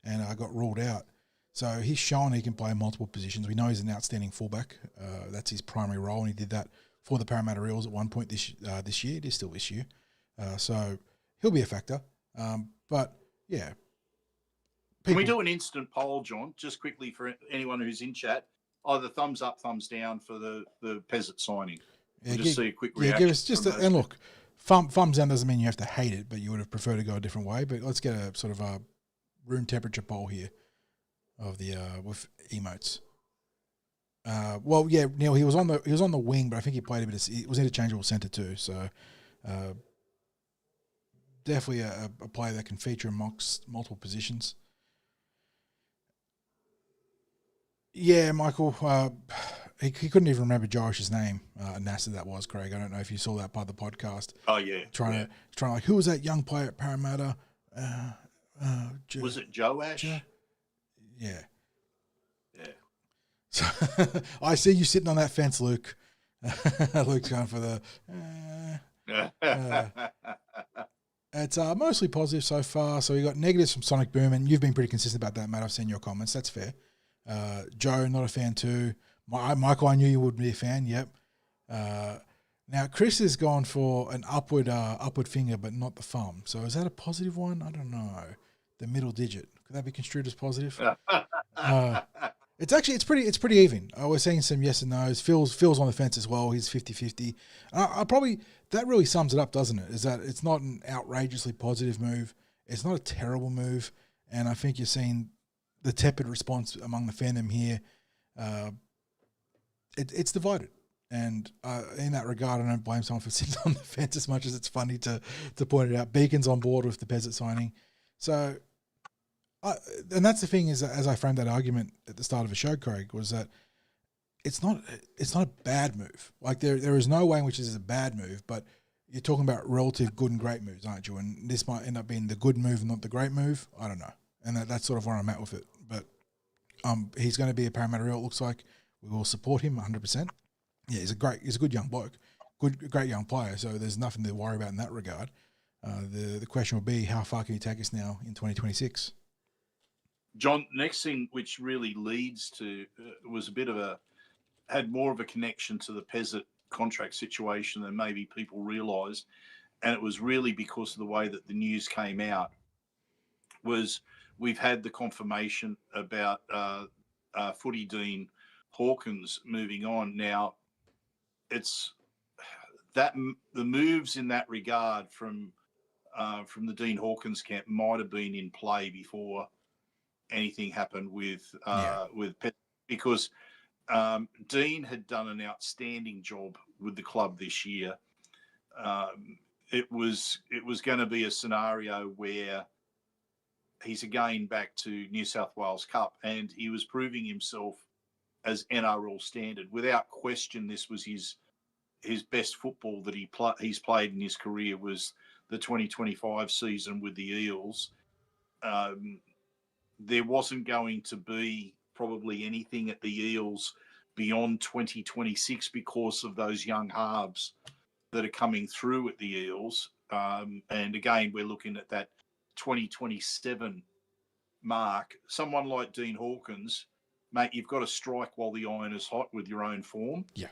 and got ruled out. So he's shown he can play multiple positions. We know he's an outstanding fullback. That's his primary role, and he did that for the Parramatta Eels at one point this year. It is still this year. So he'll be a factor. But, yeah. Can we do an instant poll, John, just quickly for anyone who's in chat? Either thumbs up, thumbs down for the Pezet signing. Yeah, just see a quick reaction. Yeah, give us just and look, thumbs down doesn't mean you have to hate it, but you would have preferred to go a different way. But let's get a sort of a room temperature poll here of the with emotes. Neil, he was on the wing, but I think he played a bit of, he was interchangeable centre too. So definitely a player that can feature amongst multiple positions. Yeah, Michael. He couldn't even remember Jorish's name. NASA, that was, Craig. I don't know if you saw that part of the podcast. Oh yeah. Trying to like, who was that young player at Parramatta? Was it Joash? Yeah. Yeah. So I see you sitting on that fence, Luke. Luke's going for the. It's mostly positive so far. So we got negatives from Sonic Boom, and you've been pretty consistent about that, Matt. I've seen your comments. That's fair. Joe, not a fan too. Michael, I knew you would be a fan. Yep. Now Chris has gone for an upward finger, but not the thumb. So is that a positive one? I don't know. The middle digit, could that be construed as positive? It's pretty even. We're seeing some yes and no's. Phil's on the fence as well. He's 50-50. That really sums it up, doesn't it? Is that it's not an outrageously positive move. It's not a terrible move, and I think you're seeing the tepid response among the fandom here. It's divided, and in that regard, I don't blame someone for sitting on the fence as much as it's funny to point it out. Beacon's on board with the Pezet signing, so and that's the thing is that as I framed that argument at the start of the show, Craig, was that it's not a bad move. Like there is no way in which this is a bad move, but you're talking about relative good and great moves, aren't you? And this might end up being the good move and not the great move. I don't know. And that's sort of where I'm at with it. But he's going to be a Parramatta Eel, it looks like. We will support him 100%. Yeah, he's a good young bloke. Great young player, so there's nothing to worry about in that regard. The question will be, how far can he take us now in 2026? John, next thing which really leads to was had more of a connection to the Pezet contract situation than maybe people realised, and it was really because of the way that the news came out. Was we've had the confirmation about footy dean Hawkins moving on. Now, it's that the moves in that regard from the Dean Hawkins camp might have been in play before anything happened with Pet, because Dean had done an outstanding job with the club this year. It was going to be a scenario where he's again back to New South Wales Cup, and he was proving himself as NRL standard. Without question, this was his best football that he's played in his career was the 2025 season with the Eels. There wasn't going to be probably anything at the Eels beyond 2026 because of those young halves that are coming through at the Eels. And again, we're looking at that 2027 mark. Someone like Dean Hawkins, mate, you've got to strike while the iron is hot with your own form. Yeah.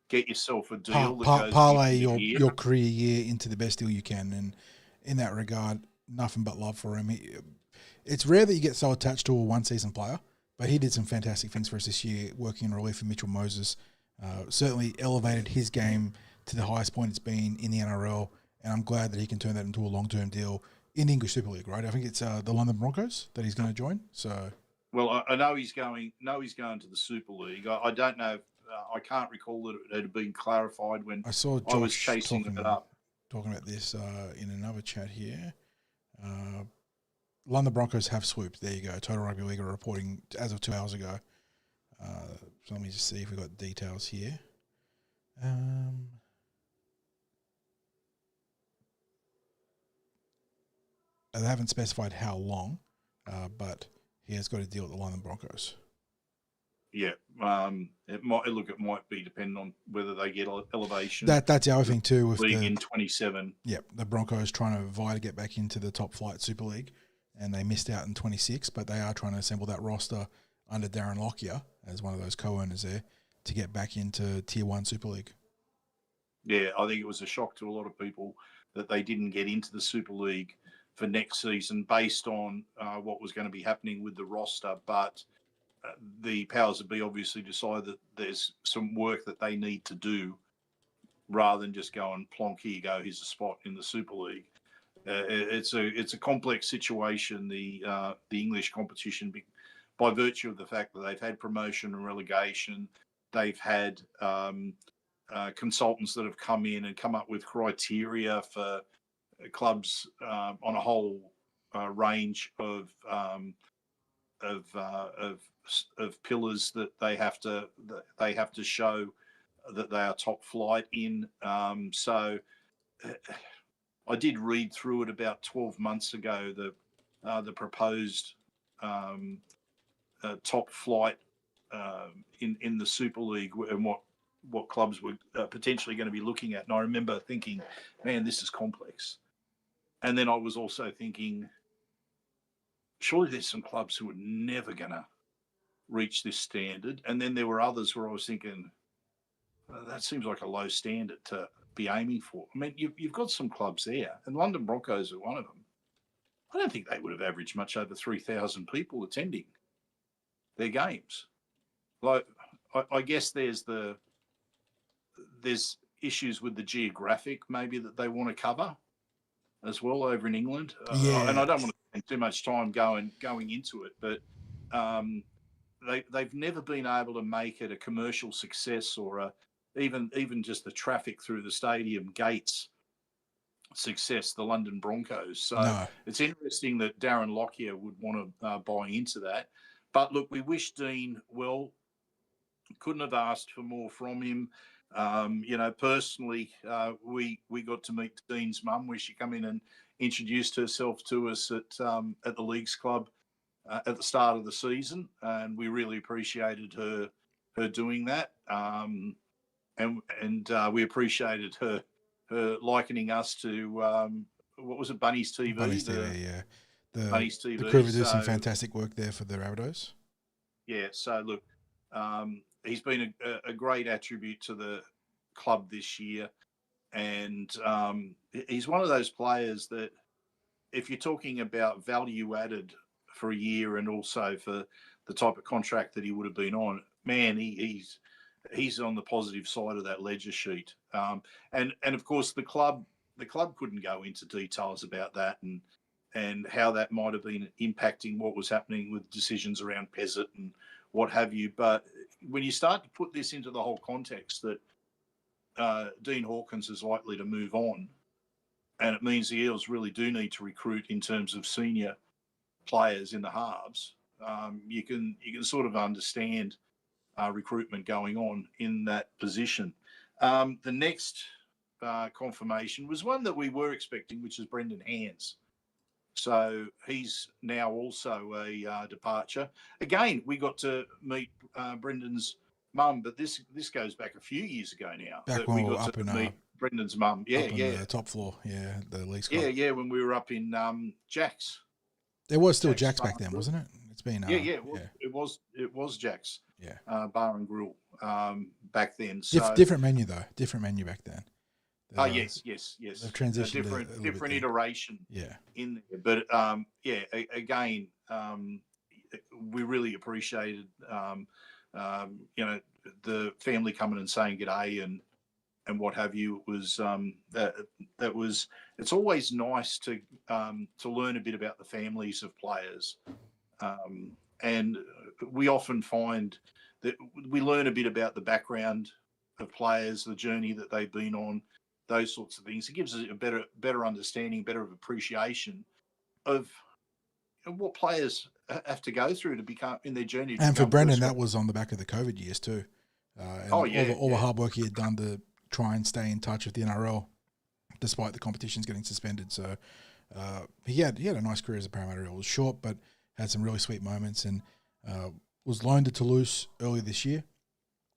Get yourself a deal. Parlay your career year into the best deal you can. And in that regard, nothing but love for him. It's rare that you get so attached to a one-season player, but he did some fantastic things for us this year, working in relief for Mitchell Moses. Certainly elevated his game to the highest point it's been in the NRL, and I'm glad that he can turn that into a long-term deal in the English Super League, right? I think it's the London Broncos that he's going to join. So, well, I know he's going. To the Super League. I don't know. I can't recall that it had been clarified when I saw Josh I was chasing it up. Talking about this in another chat here. London Broncos have swooped. There you go. Total Rugby League are reporting as of 2 hours ago. So let me just see if we've got details here. They haven't specified how long. but he has got to deal with the London Broncos. Yeah, it might be dependent on whether they get elevation. That's the other thing too with league in 27. Yep, the Broncos trying to vie to get back into the top flight Super League, and they missed out in 26. But they are trying to assemble that roster under Darren Lockyer as one of those co-owners there to get back into Tier 1 Super League. Yeah, I think it was a shock to a lot of people that they didn't get into the Super League for next season based on what was going to be happening with the roster. But the powers that be obviously decided that there's some work that they need to do rather than just go and plonk, here you go, here's a spot in the Super League. It's a complex situation, the English competition, by virtue of the fact that they've had promotion and relegation. They've had consultants that have come in and come up with criteria for clubs on a whole range of pillars that they have to show that they are top flight in. So I did read through it about 12 months ago, the proposed top flight in the Super League and what clubs were potentially going to be looking at. And I remember thinking, man, this is complex. And then I was also thinking, surely there's some clubs who are never going to reach this standard. And then there were others where I was thinking, that seems like a low standard to be aiming for. I mean, you've got some clubs there, and London Broncos are one of them. I don't think they would have averaged much over 3,000 people attending their games. Like, I guess there's issues with the geographic maybe that they want to cover as well over in England. Yeah. And I don't want to spend too much time going into it, but they've never been able to make it a commercial success or even just the traffic through the stadium gates success, the London Broncos. So It's interesting that Darren Lockyer would want to buy into that. But look, we wish Dean well. Couldn't have asked for more from him. Personally, we got to meet Dean's mum where she came in and introduced herself to us at the Leagues Club at the start of the season, and we really appreciated her doing that. And we appreciated her likening us to what was it, Bunny's TV? Bunny's TV, yeah. Bunny's TV. The crew do some fantastic work there for the Rabbitohs. Yeah. So look, he's been a great attribute to the club this year, and he's one of those players that, if you're talking about value added for a year and also for the type of contract that he would have been on, man, he's on the positive side of that ledger sheet. And of course the club couldn't go into details about that and how that might have been impacting what was happening with decisions around Pezet and what have you. But when you start to put this into the whole context that Dean Hawkins is likely to move on, and it means the Eels really do need to recruit in terms of senior players in the halves, you can sort of understand recruitment going on in that position. The next confirmation was one that we were expecting, which is Brendan Hands. So he's now also a departure. Again, we got to meet Brendan's mum, but this goes back a few years ago now. Back when we were up in meet Brendan's mum. the top floor, the Leagues Club. Yeah, when we were up in Jack's. There was still Jack's back then, wasn't it? It's been it was Jack's. Yeah, bar and grill back then. So different menu though. Different menu back then. Yes. They've transitioned different iteration. Yeah. In there, but again, we really appreciated the family coming and saying g'day and what have you. It was that was. It's always nice to learn a bit about the families of players, and we often find that we learn a bit about the background of players, the journey that they've been on, those sorts of things. It gives us a better understanding, better appreciation of what players have to go through to become in their journey. And for Brendan, that was on the back of the COVID years too. All the hard work he had done to try and stay in touch with the NRL, despite the competitions getting suspended. So he had a nice career as a Parramatta Eel. It was short, but had some really sweet moments, and was loaned to Toulouse earlier this year.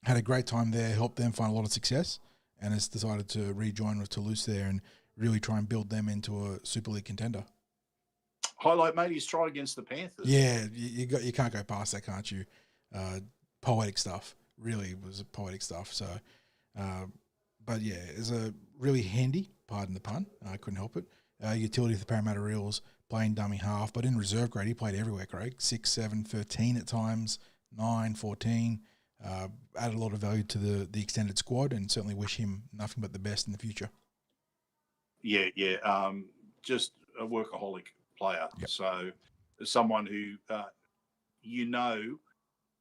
Had a great time there, helped them find a lot of success, and has decided to rejoin with Toulouse there and really try and build them into a Super League contender. Highlight, mate, he's tried against the Panthers. Yeah, you can't go past that, can't you? Poetic stuff. Really was poetic stuff. So, but yeah, it's a really handy, pardon the pun, I couldn't help it, utility for the Parramatta Eels, playing dummy half, but in reserve grade, he played everywhere, Craig. 6, 7, 13 at times, 9, 14. Added a lot of value to the extended squad, and certainly wish him nothing but the best in the future. Yeah. Just a workaholic player. Yep. So someone who,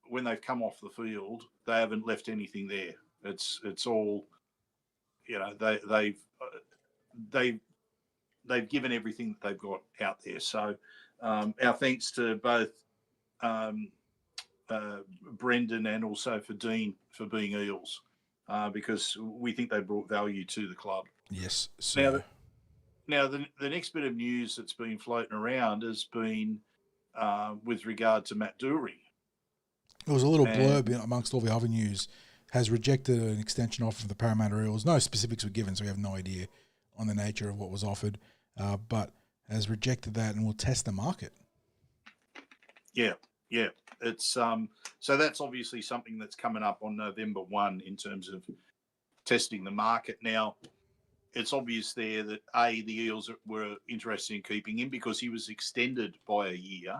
when they've come off the field, they haven't left anything there. It's all, they've given everything that they've got out there. So our thanks to both Brendan and also for Dean for being Eels, because we think they brought value to the club. Yes. So. Now the next bit of news that's been floating around has been with regard to Matt Dury. There was a little blurb amongst all the other news. Has rejected an extension offer for the Parramatta Eels. No specifics were given, so we have no idea on the nature of what was offered, but has rejected that and will test the market. Yeah. It's so that's obviously something that's coming up on November 1 in terms of testing the market. Now, it's obvious there that the Eels were interested in keeping him because he was extended by a year.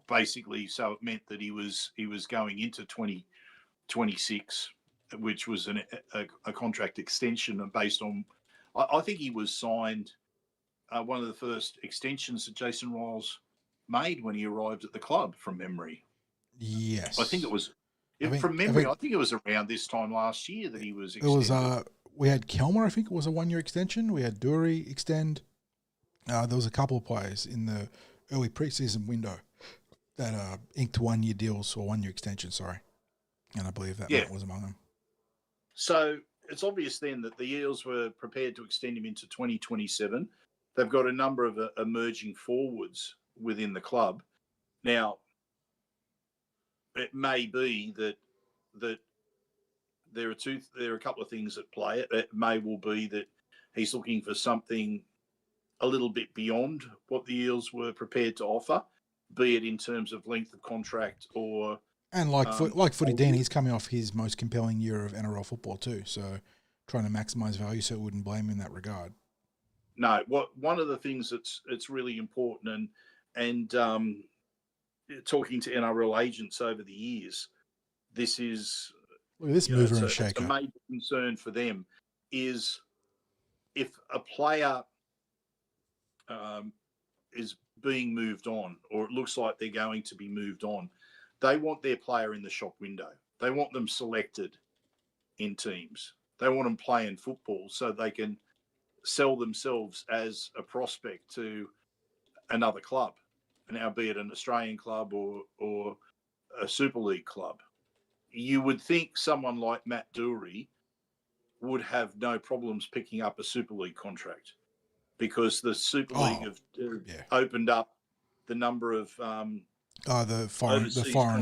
Basically, so it meant that he was going into 2026, which was a contract extension based on. I think he was signed one of the first extensions that Jason Riles made when he arrived at the club, from memory. Yes, I think it was. From memory, I think it was around this time last year that he was extended. It was. We had Kelmer, I think it was a 1-year extension. We had Dury extend. There was a couple of players in the early preseason window that inked 1-year deals or 1-year extension. Sorry, and I believe that Matt was among them. So it's obvious then that the Eels were prepared to extend him into 2027. They've got a number of emerging forwards within the club. Now, it may be that there are a couple of things at play. It may well be that he's looking for something a little bit beyond what the Eels were prepared to offer, be it in terms of length of contract or. And like Footy Dean, he's coming off his most compelling year of NRL football too, so trying to maximise value, so it wouldn't blame him in that regard. No, one of the things that's really important, and talking to NRL agents over the years, this is. Look at this mover and shaker. It's a major concern for them is if a player is being moved on, or it looks like they're going to be moved on, they want their player in the shop window. They want them selected in teams. They want them playing football so they can sell themselves as a prospect to another club, now be it an Australian club or a Super League club. You would think someone like Matt Dury would have no problems picking up a Super League contract because the Super League have opened up the number of the foreign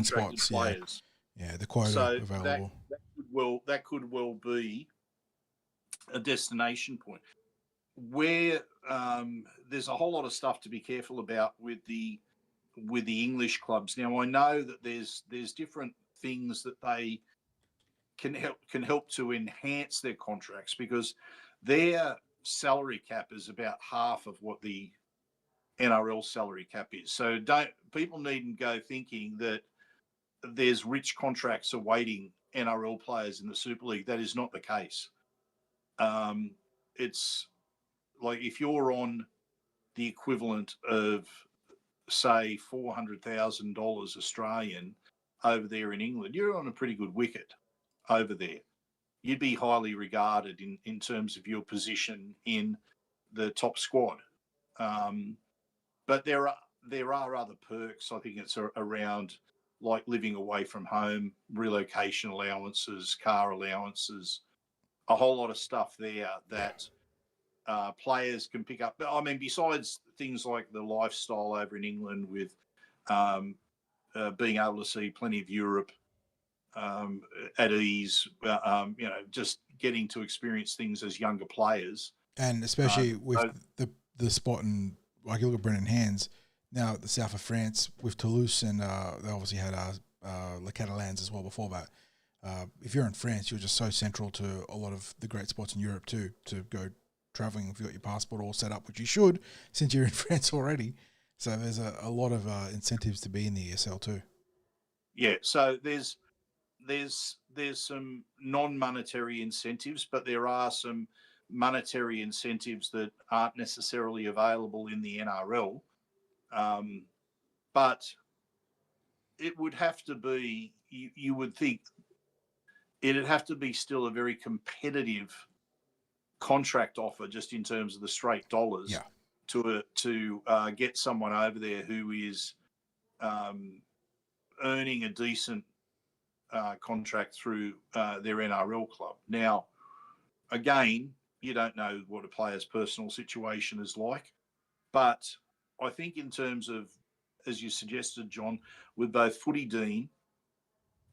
spots, players. Yeah, the quota available. That could well be a destination point where there's a whole lot of stuff to be careful about with the English clubs. Now, I know that there's different things that they can help to enhance their contracts because their salary cap is about half of what the NRL salary cap is. So people needn't go thinking that there's rich contracts awaiting NRL players in the Super League. That is not the case. It's like if you're on the equivalent of, say, $400,000 Australian over there in England, you're on a pretty good wicket over there. You'd be highly regarded in terms of your position in the top squad. But there are other perks. I think it's around like living away from home, relocation allowances, car allowances, a whole lot of stuff there that players can pick up. I mean, besides things like the lifestyle over in England with being able to see plenty of Europe at ease, just getting to experience things as younger players. And especially with the spot and like you look at Brendan Hands, now the south of France with Toulouse, and they obviously had Le Catalans as well before that. If you're in France, you're just so central to a lot of the great spots in Europe too, to go travelling if you've got your passport all set up, which you should since you're in France already. So there's a lot of incentives to be in the ESL too. Yeah, so there's some non-monetary incentives, but there are some monetary incentives that aren't necessarily available in the NRL. But it would have to be, you would think, it'd have to be still a very competitive contract offer just in terms of the straight dollars to get someone over there who is earning a decent contract through their NRL club. Now, again, you don't know what a player's personal situation is like, but I think in terms of, as you suggested, John, with both Footy Dean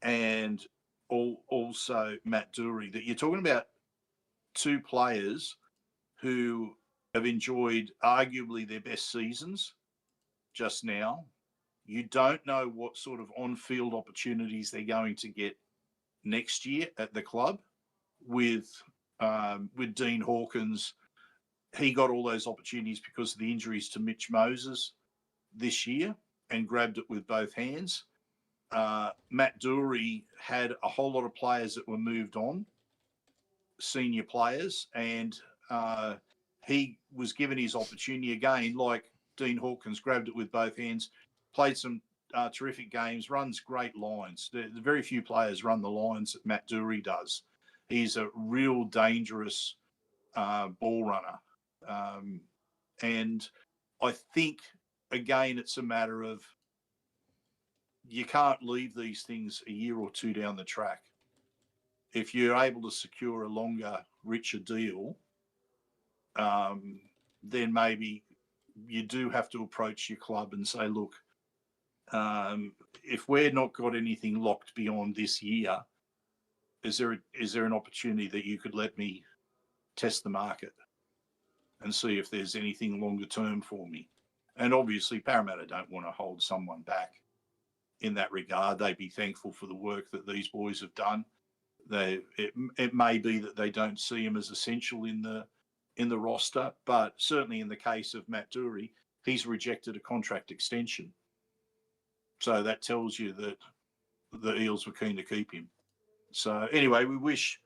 and also Matt Dury, that you're talking about two players who have enjoyed arguably their best seasons just now. You don't know what sort of on-field opportunities they're going to get next year at the club. With Dean Hawkins, he got all those opportunities because of the injuries to Mitch Moses this year and grabbed it with both hands. Matt Dury had a whole lot of players that were moved on, senior players, and he was given his opportunity again, like Dean Hawkins, grabbed it with both hands, played some terrific games, runs great lines. The very few players run the lines that Matt Dury does. He's a real dangerous ball runner. And I think, again, it's a matter of you can't leave these things a year or two down the track. If you're able to secure a longer, richer deal, then maybe you do have to approach your club and say, look, if we're not got anything locked beyond this year, is there an opportunity that you could let me test the market and see if there's anything longer term for me? And obviously Parramatta don't want to hold someone back in that regard. They'd be thankful for the work that these boys have done. It may be that they don't see him as essential in the roster, but certainly in the case of Matt Dury, he's rejected a contract extension. So that tells you that the Eels were keen to keep him. So anyway, we wish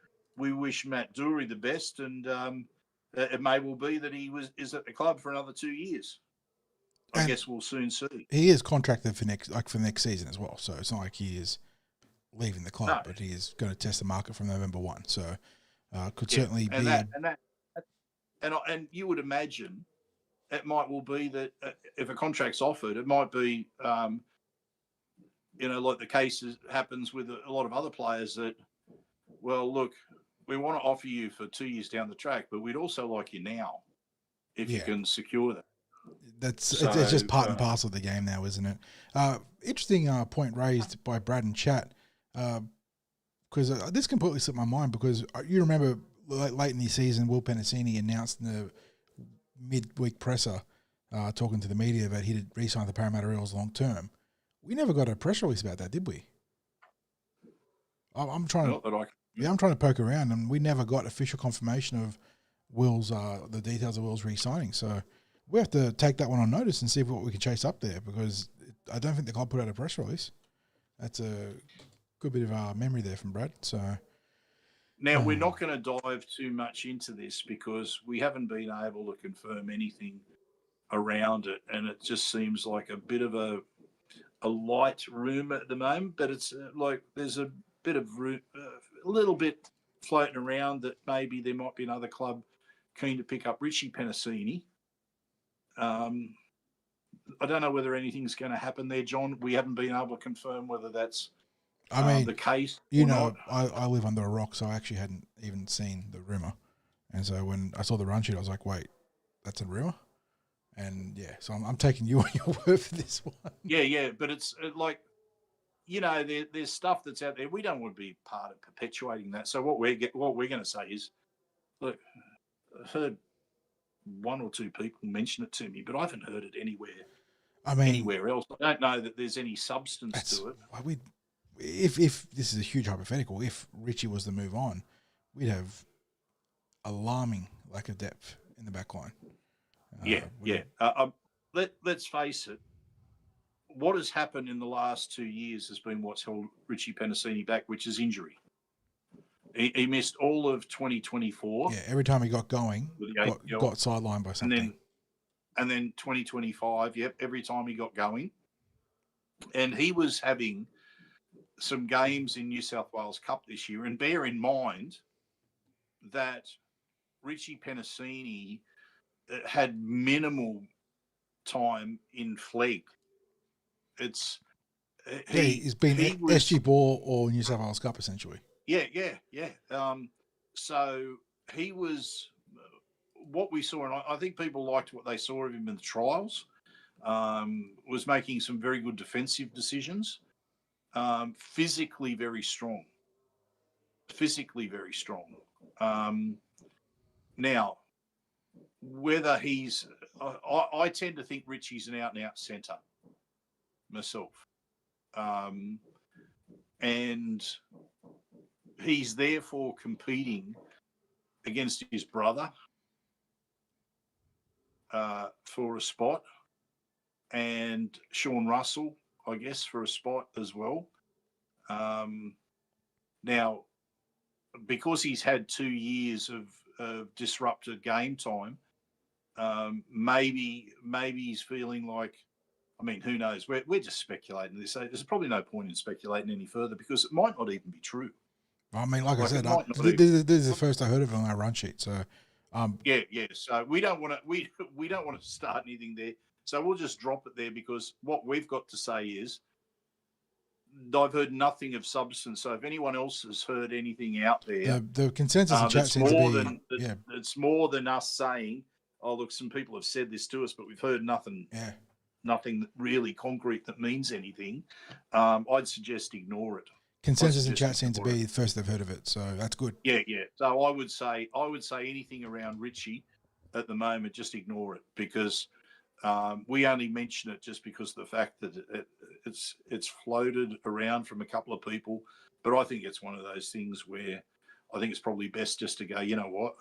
Matt Dury the best, and it may well be that he is at the club for another 2 years. I guess we'll soon see. He is contracted for next season as well, so it's not like he is leaving the club, but he is going to test the market from November 1. So could certainly be. And you would imagine it might well be that if a contract's offered, it might be, like the case happens with a lot of other players that, well, look, we want to offer you for 2 years down the track, but we'd also like you now if you can secure that. It's just part and parcel of the game now, isn't it? Interesting point raised by Brad in chat, because this completely slipped my mind, because you remember late in the season, Will Penesini announced in the midweek presser, talking to the media, that he'd re-signed the Parramatta Eels long term. We never got a press release about that, did we? I'm trying to poke around, and we never got official confirmation of Will's the details of Will's re-signing. So we have to take that one on notice and see what we can chase up there, because I don't think the club put out a press release. That's a good bit of memory there from Brad. So now we're not going to dive too much into this because we haven't been able to confirm anything around it, and it just seems like a bit of a light rumour at the moment. But it's like there's a bit of a little bit floating around that maybe there might be another club keen to pick up Richie Penesini. I don't know whether anything's going to happen there, John. We haven't been able to confirm whether that's the case. I live under a rock, so I actually hadn't even seen the rumour. And so when I saw the run sheet, I was like, wait, that's a rumour? And yeah, so I'm taking you on your word for this one. Yeah, but it's like, there's stuff that's out there. We don't want to be part of perpetuating that. So what we're going to say is, look, I've heard one or two people mention it to me, but I haven't heard it anywhere else. I don't know that there's any substance to it. If this is a huge hypothetical, if Richie was to move on, we'd have alarming lack of depth in the back line. Let's face it. What has happened in the last 2 years has been what's held Richie Penesini back, which is injury. He missed all of 2024. Yeah, every time he got going, got sidelined by something. And then 2025, every time he got going. And he was having some games in New South Wales Cup this year. And bear in mind that Richie Penesini had minimal time in flag. He's been SG Ball or New South Wales Cup essentially. Yeah. So he was what we saw, and I think people liked what they saw of him in the trials. Was making some very good defensive decisions. Physically very strong. Now, whether he's, I tend to think Richie's an out-and-out centre myself. And he's therefore competing against his brother for a spot, and Sean Russell, I guess, for a spot as well. Now, because he's had 2 years of disrupted game time, maybe he's feeling like, I mean, who knows? We're just speculating this. There's probably no point in speculating any further because it might not even be true. I mean, like I said, this is the first I heard of it on our run sheet. So, yeah. So we don't want to start anything there. So we'll just drop it there because what we've got to say is I've heard nothing of substance. So if anyone else has heard anything out there, the consensus in chat seems to be it's more than us saying, "Oh, look, some people have said this to us, but we've heard nothing." Yeah. Nothing really concrete that means anything. I'd suggest ignore it. Consensus in chat seems to be the first they've heard of it, so that's good. Yeah. So I would say anything around Richie at the moment, just ignore it because we only mention it just because of the fact that it's floated around from a couple of people. But I think it's one of those things where I think it's probably best just to go, you know what?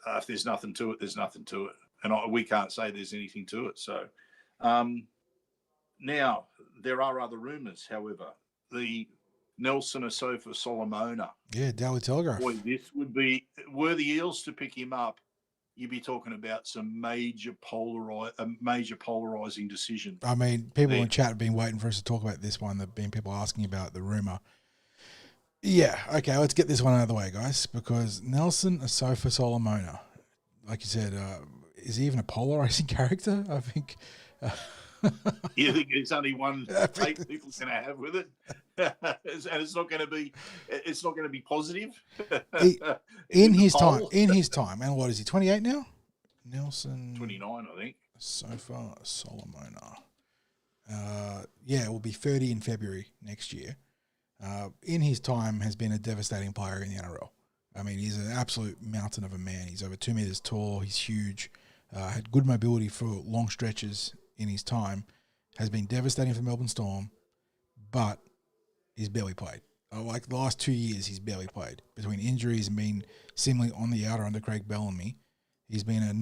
If there's nothing to it, there's nothing to it. And we can't say there's anything to it. So now there are other rumours, however. The Nelson Asofa-Solomona. Yeah, Daily Telegraph. Boy, this would be, were the Eels to pick him up, you'd be talking about some major polarising decision. I mean, people in chat have been waiting for us to talk about this one. There have been people asking about the rumour. Yeah, okay, let's get this one out of the way, guys, because Nelson Asofa-Solomona, like you said, is he even a polarising character? I think. You think there's only one take people's going to have with it, and it's not going to be positive. In his time, and what is he? 28 now? Nelson 29, I think. Asofa-Solomona. Yeah, it will be 30 in February next year. In his time, has been a devastating player in the NRL. I mean, he's an absolute mountain of a man. He's over 2 meters tall. He's huge. Had good mobility for long stretches in his time. Has been devastating for Melbourne Storm, but he's barely played. Like the last 2 years, he's barely played. Between injuries and being seemingly on the outer under Craig Bellamy, he's been a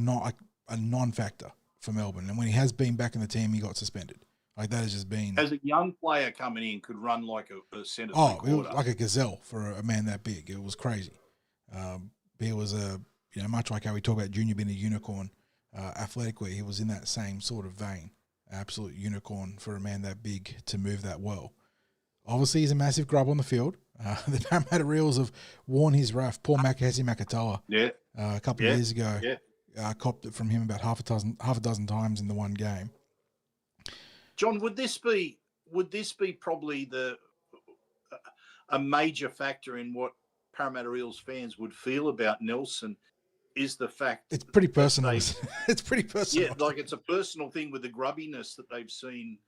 non-factor for Melbourne. And when he has been back in the team, he got suspended. Like that has just been. As a young player coming in, could run like a centre. Oh, it was like a gazelle for a man that big. It was crazy. He was much like how we talk about Junior being a unicorn athletically, he was in that same sort of vein. Absolute unicorn for a man that big to move that well. Obviously, he's a massive grub on the field. The Parramatta Eels have worn his wrath. Poor Makahesi Makatoa, a couple of years ago, copped it from him about half a dozen times in the one game. John, would this be probably a major factor in what Parramatta Eels fans would feel about Nelson is the fact It's pretty personal. they- It's pretty personal. yeah, like it's a personal thing with the grubbiness that they've seen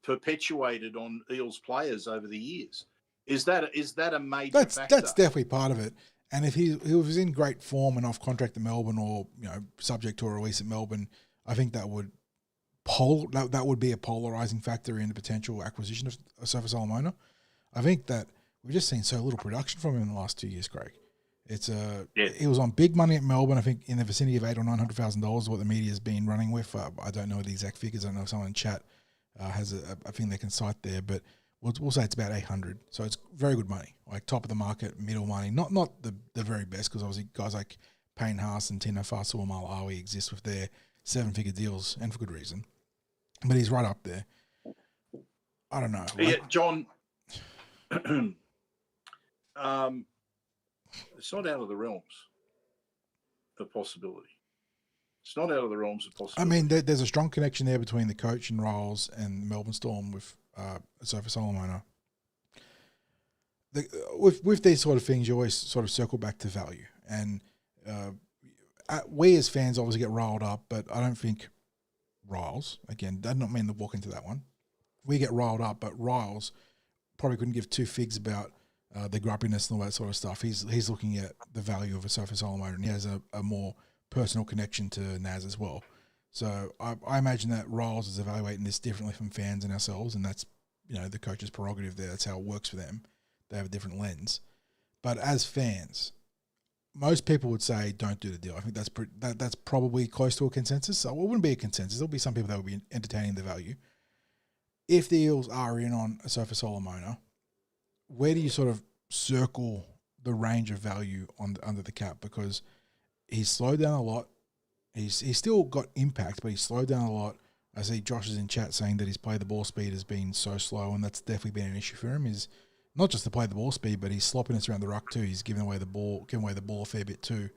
perpetuated on Eels players over the years. Is that a major factor? That's definitely part of it. And if he was in great form and off contract at Melbourne, or subject to a release at Melbourne, I think that would be a polarizing factor in the potential acquisition of Asofa-Solomona. I think that we've just seen so little production from him in the last 2 years, Craig. He was on big money at Melbourne. I think in the vicinity of $800,000 or $900,000, what the media has been running with. I don't know the exact figures. I don't know if someone in chat has a thing they can cite there, but we'll say it's about 800. So it's very good money, like top of the market, middle money. Not the very best, because obviously guys like Payne Haas and Tino Fa'asuamaleaui exist with their 7-figure deals, and for good reason. But he's right up there. I don't know. Yeah, John. It's not out of the realms of possibility. It's not out of the realms of possibility. I mean, there's a strong connection there between the coach and Riles and the Melbourne Storm with Asofa-Solomona. With these sort of things, you always sort of circle back to value. And we as fans obviously get riled up, but I don't think Riles, again, does not mean to walk into that one. We get riled up, but Riles probably couldn't give two figs about the grubbiness and all that sort of stuff. He's looking at the value of Asofa-Solomona, and he has a more personal connection to NAS as well. So I imagine that Riles is evaluating this differently from fans and ourselves, and that's the coach's prerogative there. That's how it works for them. They have a different lens. But as fans, most people would say don't do the deal. I think that's probably close to a consensus. So it wouldn't be a consensus. There'll be some people that will be entertaining the value. If the Eels are in on Asofa-Solomona, where do you sort of circle the range of value under the cap? Because he's slowed down a lot. He's still got impact, but he's slowed down a lot. I see Josh is in chat saying that his play the ball speed has been so slow, and that's definitely been an issue for him. Is not just to play the ball speed, but his sloppiness around the ruck too. He's giving away the ball a fair bit too.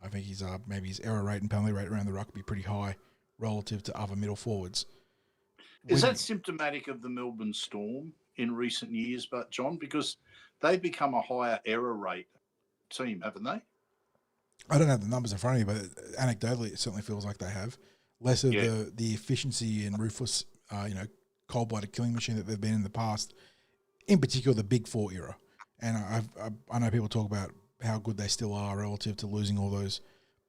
I think he's maybe his error rate and penalty rate around the ruck would be pretty high relative to other middle forwards. Is that symptomatic of the Melbourne Storm in recent years, but John, because they've become a higher error rate team, haven't they? I don't have the numbers in front of me, but anecdotally, it certainly feels like they have less of the efficiency and ruthless, cold-blooded killing machine that they've been in the past. In particular, the Big Four era, and I know people talk about how good they still are relative to losing all those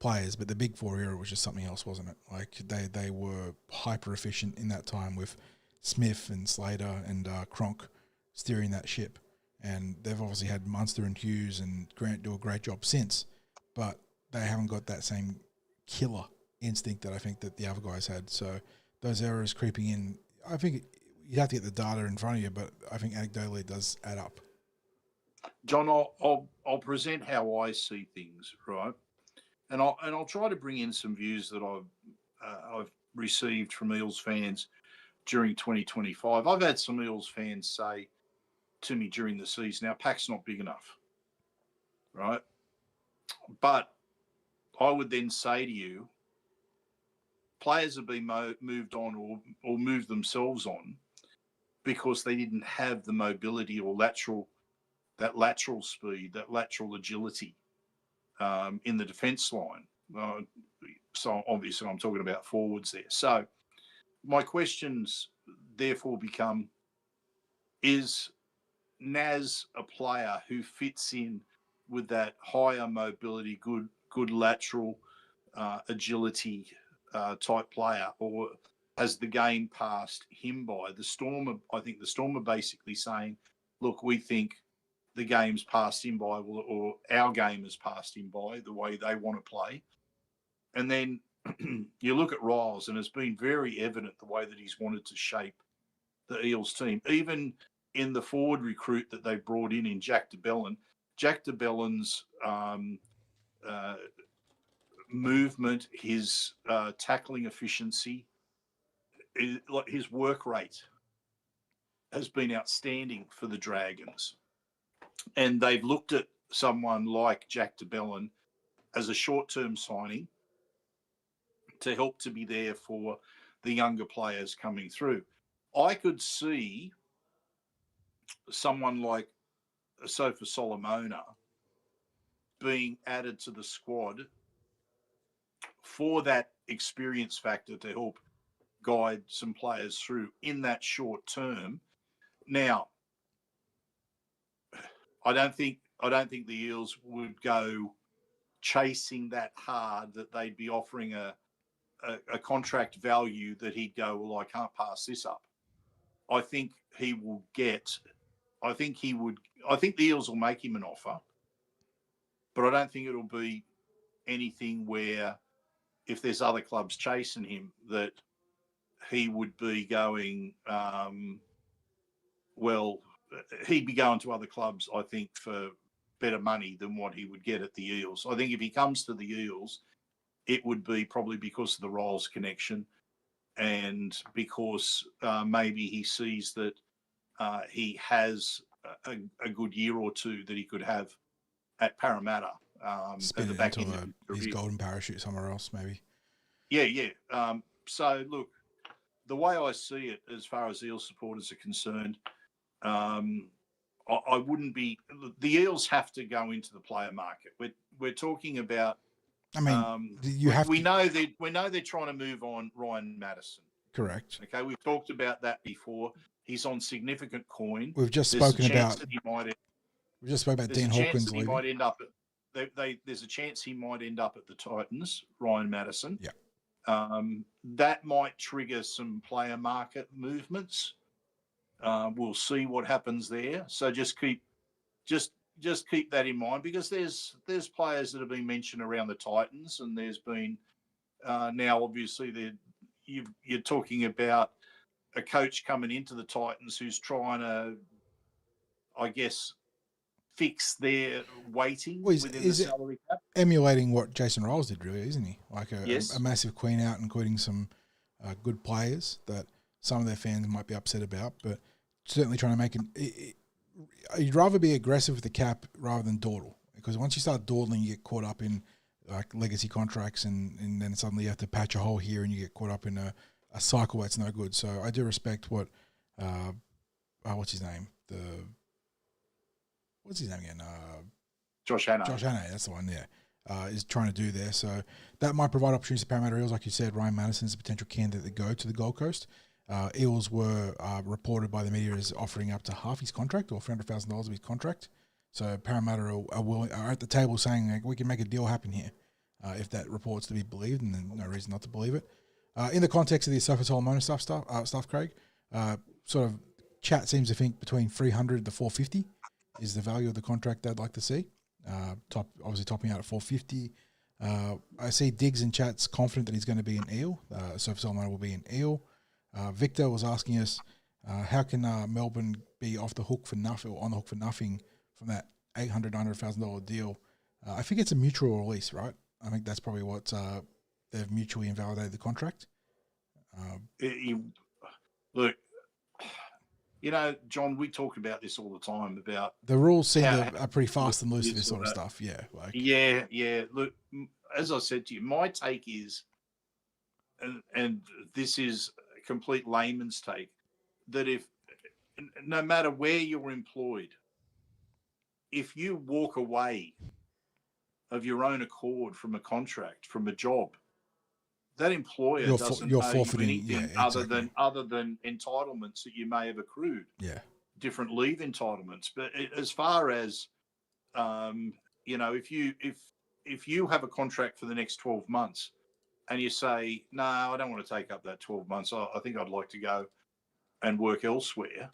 players, but the Big Four era was just something else, wasn't it? Like they were hyper efficient in that time with Smith and Slater and Cronk steering that ship, and they've obviously had Munster and Hughes and Grant do a great job since, but they haven't got that same killer instinct that I think that the other guys had. So those errors creeping in, I think you have to get the data in front of you, but I think anecdotally it does add up. John, I'll present how I see things, right? And I'll try to bring in some views that I've received from Eels fans during 2025. I've had some Eels fans say to me during the season, our pack's not big enough, right? But I would then say to you, players have been moved on or moved themselves on because they didn't have the mobility or that lateral speed, that lateral agility in the defence line. So obviously I'm talking about forwards there. So my questions therefore become, is NAS a player who fits in with that higher mobility, good lateral agility type player, or has the game passed him by? I think the Storm are basically saying, look, we think the game's passed him by, or our game has passed him by the way they want to play. And then you look at Riles, and it's been very evident the way that he's wanted to shape the Eels team, even in the forward recruit that they brought in Jack de Belin. Jack de Belin's movement, his tackling efficiency, his work rate has been outstanding for the Dragons. And they've looked at someone like Jack de Belin as a short-term signing to help to be there for the younger players coming through. I could see someone like Asofa-Solomona being added to the squad for that experience factor to help guide some players through in that short term. Now, I don't think the Eels would go chasing that hard that they'd be offering a contract value that he'd go, well, I can't pass this up. I think he will get. I think the Eels will make him an offer, but I don't think it'll be anything where, if there's other clubs chasing him, that he would be going. Well, he'd be going to other clubs, I think, for better money than what he would get at the Eels. I think if he comes to the Eels, it would be probably because of the Royals connection, and because maybe he sees that he has a good year or two that he could have at Parramatta. Spin at the it back into end his golden parachute somewhere else, maybe. Yeah. So, look, the way I see it, as far as Eels supporters are concerned, I wouldn't be. The Eels have to go into the player market. We're talking about. I mean, we know they're trying to move on Ryan Madison. Correct. Okay, we've talked about that before. He's on significant coin. We've just spoken about. We just spoke about Dean Hawkins leaving. Might end up at. There's a chance he might end up at the Titans. Ryan Madison. Yeah. That might trigger some player market movements. We'll see what happens there. So just keep that in mind, because there's players that have been mentioned around the Titans, and there's been now obviously you're talking about a coach coming into the Titans who's trying to, I guess, fix their weighting within the salary cap. Emulating what Jason Ryles did, really, isn't he? Like Yes. a massive queen out, including some good players that some of their fans might be upset about, but certainly trying to make it. You'd rather be aggressive with the cap rather than dawdle, because once you start dawdling, you get caught up in like legacy contracts, and then suddenly you have to patch a hole here, and you get caught up in a cycle that's no good. So I do respect what, what's his name? What's his name again? Josh Hannay. Josh Hannay, that's the one, yeah. Is trying to do there. So that might provide opportunities to Parramatta Eels. Like you said, Ryan Madison is a potential candidate to go to the Gold Coast. Eels were reported by the media as offering up to half his contract, or $300,000 of his contract. So Parramatta are at the table saying, like, we can make a deal happen here, if that report's to be believed, and then no reason not to believe it. In the context of the Asofa-Solomona stuff, Craig, sort of chat seems to think between 300 to 450 is the value of the contract they'd like to see. Obviously topping out at 450. I see Diggs in chat's confident that he's going to be an Eel. Asofa-Solomona will be an Eel. Victor was asking us, how can Melbourne be off the hook for nothing, or on the hook for nothing from that $900,000 deal? I think it's a mutual release, right? I think that's probably what they've mutually invalidated the contract. Look, John, we talk about this all the time about the rules seem are pretty fast and loose for this sort of stuff. Yeah, yeah. Look, as I said to you, my take is, and this is a complete layman's take, that if no matter where you're employed, if you walk away of your own accord from a contract, from a job, that employer doesn't pay you anything other than entitlements that you may have accrued. Yeah, different leave entitlements. But as far as if you have a contract for the next 12 months and you say, no, I don't want to take up that 12 months. I think I'd like to go and work elsewhere.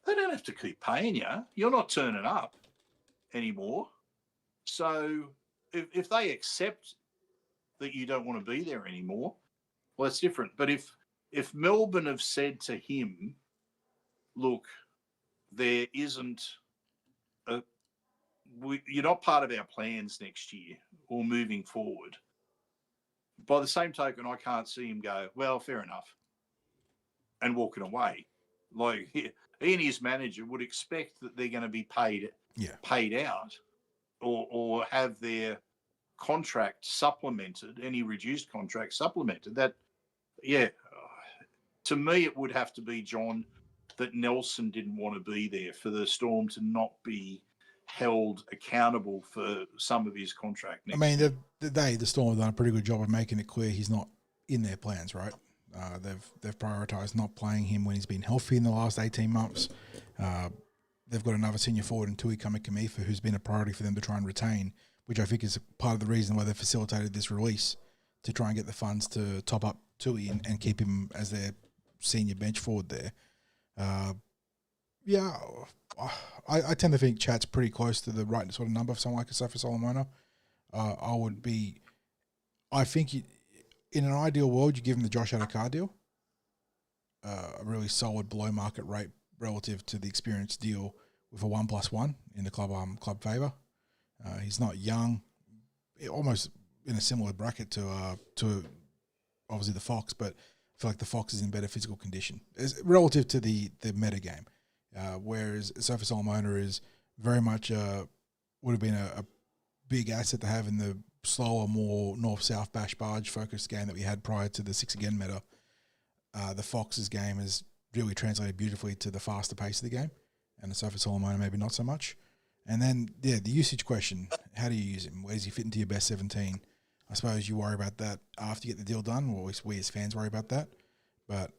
They don't have to keep paying you. You're not turning up anymore. So if they accept that you don't want to be there anymore, well, that's different. But if Melbourne have said to him, look, there isn't you're not part of our plans next year or moving forward, by the same token, I can't see him go, well, fair enough, and walking away. Like, he and his manager would expect that they're going to be paid out or have their contract supplemented, any reduced contract supplemented. That, to me, it would have to be, John, that Nelson didn't want to be there for the Storm to not be held accountable for some of his contract. I mean, the Storm have done a pretty good job of making it clear he's not in their plans, right? They've prioritised not playing him when he's been healthy in the last 18 months. They've got another senior forward in Tui Kamikamifa who's been a priority for them to try and retain, which I think is part of the reason why they facilitated this release, to try and get the funds to top up Tui and keep him as their senior bench forward there. I tend to think Chat's pretty close to the right sort of number for someone like Asofa-Solomona. I think in an ideal world, you give him the Josh Adokar deal, a really solid below market rate relative to the experience deal with a 1+1 in the club favour. He's not young, almost in a similar bracket to obviously the Fox, but I feel like the Fox is in better physical condition relative to the meta game. Whereas Asofa-Solomona is very much would have been a big asset to have in the slower, more north-south bash barge focused game that we had prior to the 6 again meta. The Fox's game has really translated beautifully to the faster pace of the game, and Asofa-Solomona maybe not so much. And then, the usage question, how do you use him? Where does he fit into your best 17? I suppose you worry about that after you get the deal done, or at least we as fans worry about that. But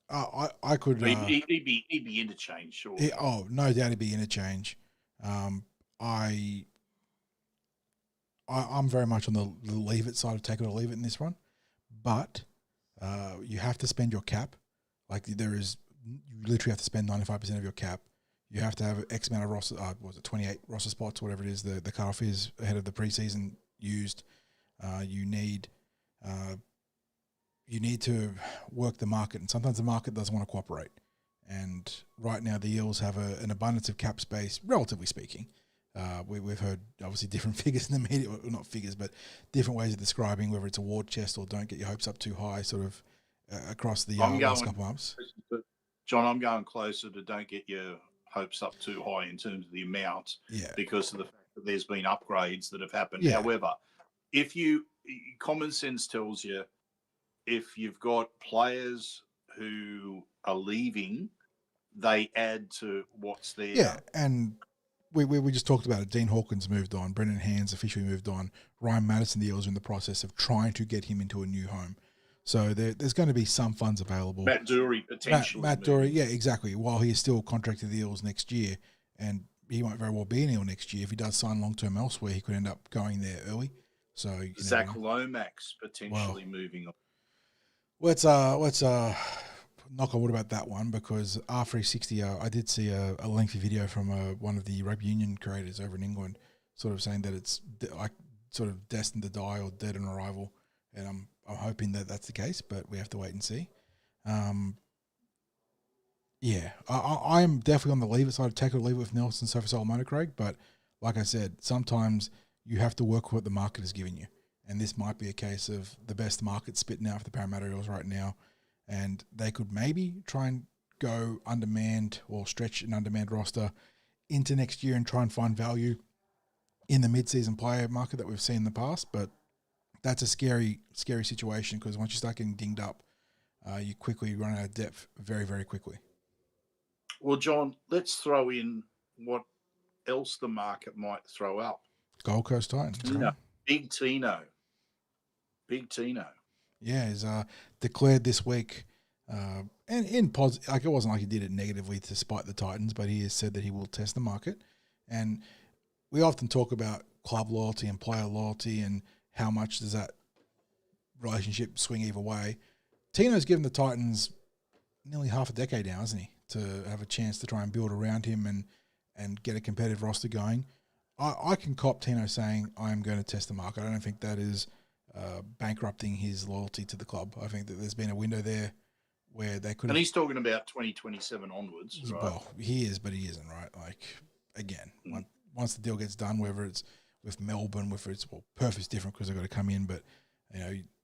I could... he'd be interchange, sure. No doubt he'd be interchange. I'm very much on the leave it side of take it or leave it in this one. But you have to spend your cap. Like, you literally have to spend 95% of your cap. You have to have X amount of roster, 28 roster spots, whatever it is, the cutoff is ahead of the preseason used. You need to work the market, and sometimes the market doesn't want to cooperate. And right now, the Eels have an abundance of cap space, relatively speaking. We've heard obviously different figures in the media, well, not figures, but different ways of describing whether it's a war chest or don't get your hopes up too high, sort of across the last couple of months. John, I'm going closer to don't get your hopes up too high in terms of the amount, because of the fact that there's been upgrades that have happened. Yeah. However, common sense tells you, if you've got players who are leaving, they add to what's there. Yeah, and we just talked about it. Dean Hawkins moved on. Brendan Hands officially moved on. Ryan Madison, the Eels, are in the process of trying to get him into a new home. So there's going to be some funds available. Matt Dury potentially. Matt Dury, yeah, exactly. While he is still contracted the Eels next year, and he might very well be an Eel next year. If he does sign long-term elsewhere, he could end up going there early. So Zach Lomax potentially moving on. Let's knock on wood about that one, because R360, I did see a lengthy video from one of the rugby union creators over in England, sort of saying that it's like sort of destined to die or dead on arrival, and I'm hoping that that's the case, but we have to wait and see. I am definitely on the leave it side of take it or leave it with Nelson Asofa-Solomona, Craig, but like I said, sometimes you have to work with what the market has given you, and this might be a case of the best market spitting out for the Parramatta Eels right now. And they could maybe try and go undermanned or stretch an undermanned roster into next year and try and find value in the mid-season player market that we've seen in the past. But that's a scary situation, because once you start getting dinged up, you quickly run out of depth very, very quickly. Well, John, let's throw in what else the market might throw up. Gold Coast Titans. Big Tino. Yeah, he's declared this week, and in positive, like, it wasn't like he did it negatively to spite the Titans, but he has said that he will test the market. And we often talk about club loyalty and player loyalty and how much does that relationship swing either way. Tino's given the Titans nearly half a decade now, hasn't he, to have a chance to try and build around him and get a competitive roster going. I can cop Tino saying, I'm going to test the market. I don't think that is bankrupting his loyalty to the club. I think that there's been a window there where they could. And he's talking about 2027 onwards, right? Well, he is, but he isn't, right? Like, again, once the deal gets done, whether it's with Melbourne, Perth is different because they've got to come in, but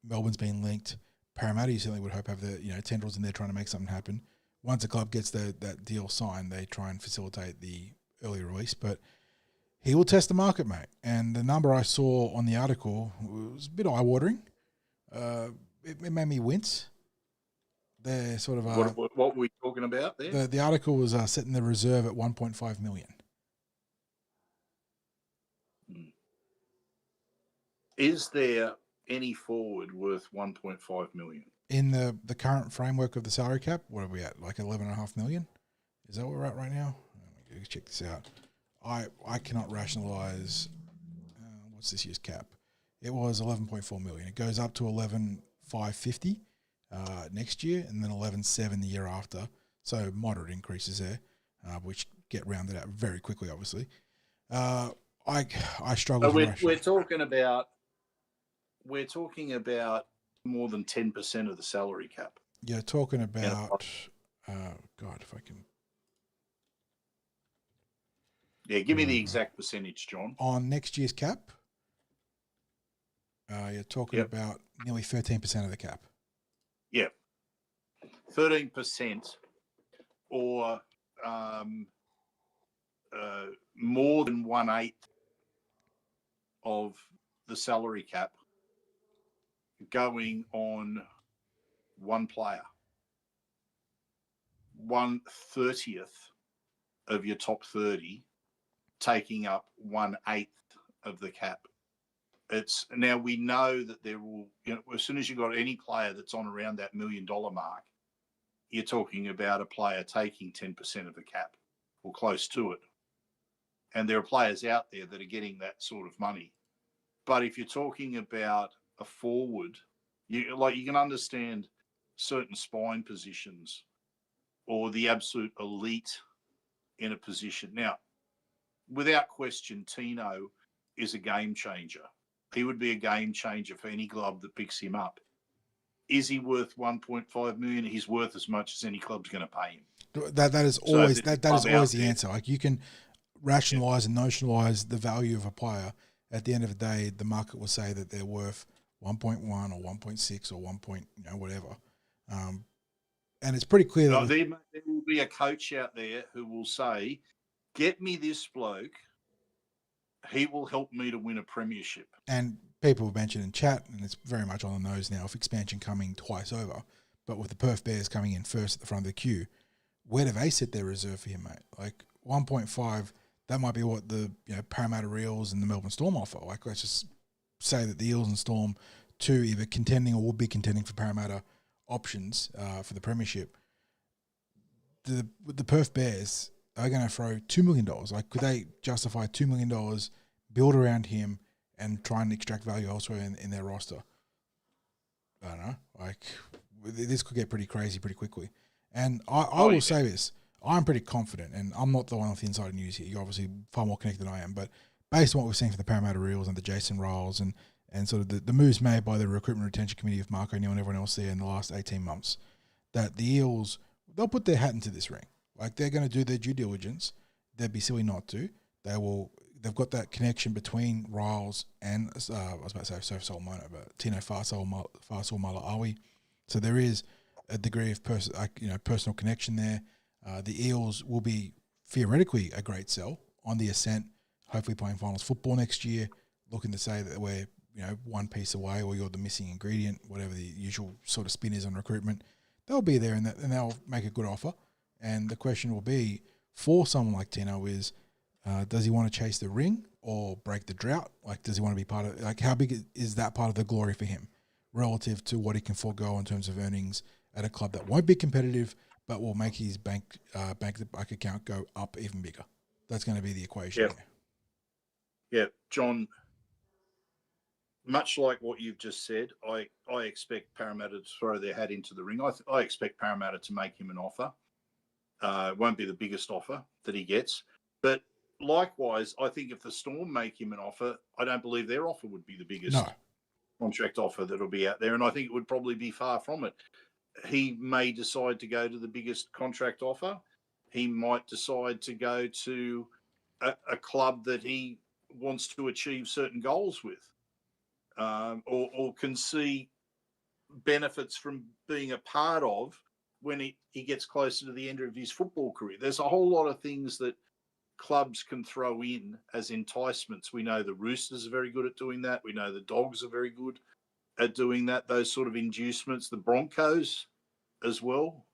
Melbourne's been linked. Parramatta, you certainly would hope have the tendrils in there trying to make something happen. Once a club gets that deal signed, they try and facilitate the early release, but he will test the market, mate. And the number I saw on the article was a bit eye-watering. It made me wince. They're sort of... what were we talking about there? The article was setting the reserve at $1.5 million. Is there any forward worth 1.5 million? In the current framework of the salary cap, what are we at? Like 11.5 million? Is that what we're at right now? Let me check this out. I cannot rationalise what's this year's cap. It was 11.4 million. It goes up to 11,550 next year, and then 11.7 the year after. So moderate increases there, which get rounded out very quickly, obviously. I struggle. So we're talking about more than 10% of the salary cap. You're talking about God, if I can. Yeah, give me the exact percentage, John. On next year's cap, you're talking about nearly 13% of the cap. Yeah, 13%, or more than 1/8 of the salary cap going on one player. 1/30th of your top 30 taking up 1/8 of the cap. It's now, we know that there will, as soon as you've got any player that's on around that $1 million mark, you're talking about a player taking 10% of the cap or close to it. And there are players out there that are getting that sort of money. But if you're talking about a forward, you can understand certain spine positions or the absolute elite in a position. Now, without question, Tino is a game changer. He would be a game changer for any club that picks him up. Is he worth 1.5 million? He's worth as much as any club's going to pay him. That is always the answer. Like, you can rationalise and notionalise the value of a player. At the end of the day, the market will say that they're worth 1.1 or 1.6 or 1. Whatever. And it's pretty clear that there will be a coach out there who will say, "Get me this bloke. He will help me to win a premiership." And people have mentioned in chat, and it's very much on the nose now, of expansion coming twice over, but with the Perth Bears coming in first at the front of the queue, where do they set their reserve for him, mate? Like 1.5, that might be what the Parramatta Eels and the Melbourne Storm offer. Like, let's just say that the Eels and Storm, two either contending or would be contending for Parramatta options for the premiership. The Perth Bears are going to throw $2 million. Like, could they justify $2 million, build around him, and try and extract value elsewhere in their roster? I don't know. Like, this could get pretty crazy pretty quickly. And I will say this. I'm pretty confident, and I'm not the one with the insider news here. You're obviously far more connected than I am. But based on what we've seen for the Parramatta Eels and the Jason Riles and sort of the moves made by the recruitment retention committee of Marco Neal and everyone else there in the last 18 months, that the Eels, they'll put their hat into this ring. Like, they're going to do their due diligence. They'd be silly not to. They've got that connection between Riles and, I was about to say Asofa-Solomona, but Tino Fa'asuamaleaui. So there is a degree of personal connection there. The Eels will be theoretically a great sell on the ascent, hopefully playing finals football next year, looking to say that we're one piece away, or you're the missing ingredient, whatever the usual sort of spin is on recruitment. They'll be there and they'll make a good offer. And the question will be, for someone like Tino, is does he want to chase the ring or break the drought? Like, does he want to be part of, like, how big is that part of the glory for him relative to what he can forego in terms of earnings at a club that won't be competitive but will make his bank account go up even bigger? That's going to be the equation. Yeah, John, much like what you've just said, I expect Parramatta to throw their hat into the ring. I expect Parramatta to make him an offer. It won't be the biggest offer that he gets. But likewise, I think if the Storm make him an offer, I don't believe their offer would be the biggest contract offer that'll be out there. And I think it would probably be far from it. He may decide to go to the biggest contract offer. He might decide to go to a club that he wants to achieve certain goals with, or can see benefits from being a part of when he gets closer to the end of his football career. There's a whole lot of things that clubs can throw in as enticements. We know the Roosters are very good at doing that. We know the Dogs are very good at doing that, those sort of inducements. The Broncos as well,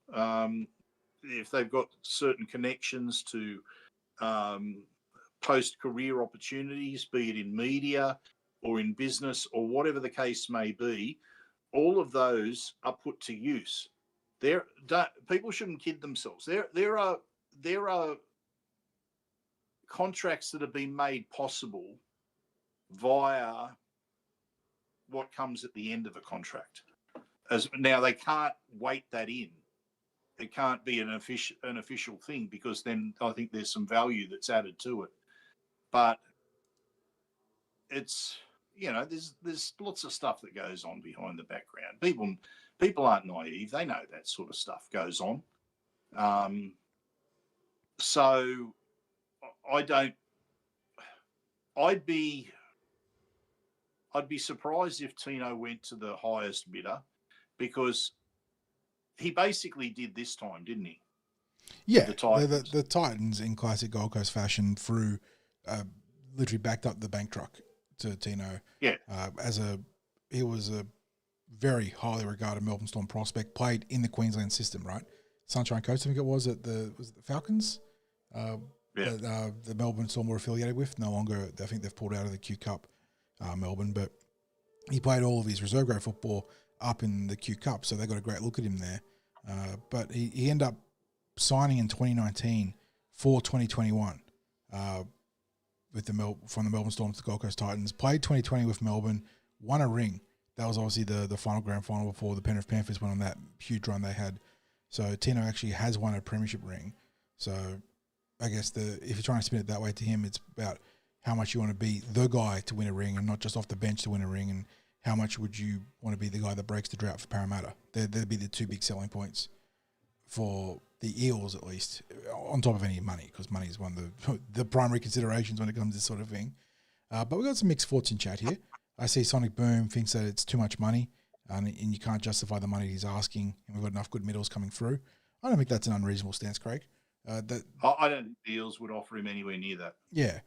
if they've got certain connections to post-career opportunities, be it in media, or in business or whatever the case may be, all of those are put to use. People shouldn't kid themselves. There are contracts that have been made possible via what comes at the end of a contract. Now they can't weight that in. It can't be an official thing, because then I think there's some value that's added to it. But it's, there's lots of stuff that goes on behind the background. People aren't naive. They know that sort of stuff goes on. So I'd be surprised if Tino went to the highest bidder, because he basically did this time, didn't he? Yeah, the Titans in classic Gold Coast fashion literally backed up the bank truck to Tino. Yeah, he was a very highly regarded Melbourne Storm prospect, played in the Queensland system, right? Sunshine Coast, I think it was the Falcons. The Melbourne Storm were affiliated with. No longer, I think they've pulled out of the Q Cup, Melbourne, but he played all of his reserve grade football up in the Q Cup, so they got a great look at him there. But he ended up signing in 2019 for 2021 from the Melbourne Storm to the Gold Coast Titans. Played 2020 with Melbourne, won a ring. That was obviously the final grand final before the Penrith Panthers went on that huge run they had. So Tino actually has won a premiership ring. So I guess if you're trying to spin it that way to him, it's about how much you want to be the guy to win a ring and not just off the bench to win a ring, and how much would you want to be the guy that breaks the drought for Parramatta. That'd be the two big selling points for the Eels, at least, on top of any money, because money is one of the primary considerations when it comes to this sort of thing. But we've got some mixed thoughts in chat here. I see Sonic Boom thinks that it's too much money and you can't justify the money he's asking, and we've got enough good middles coming through. I don't think that's an unreasonable stance, Craig. I don't think the Eels would offer him anywhere near that. Yeah.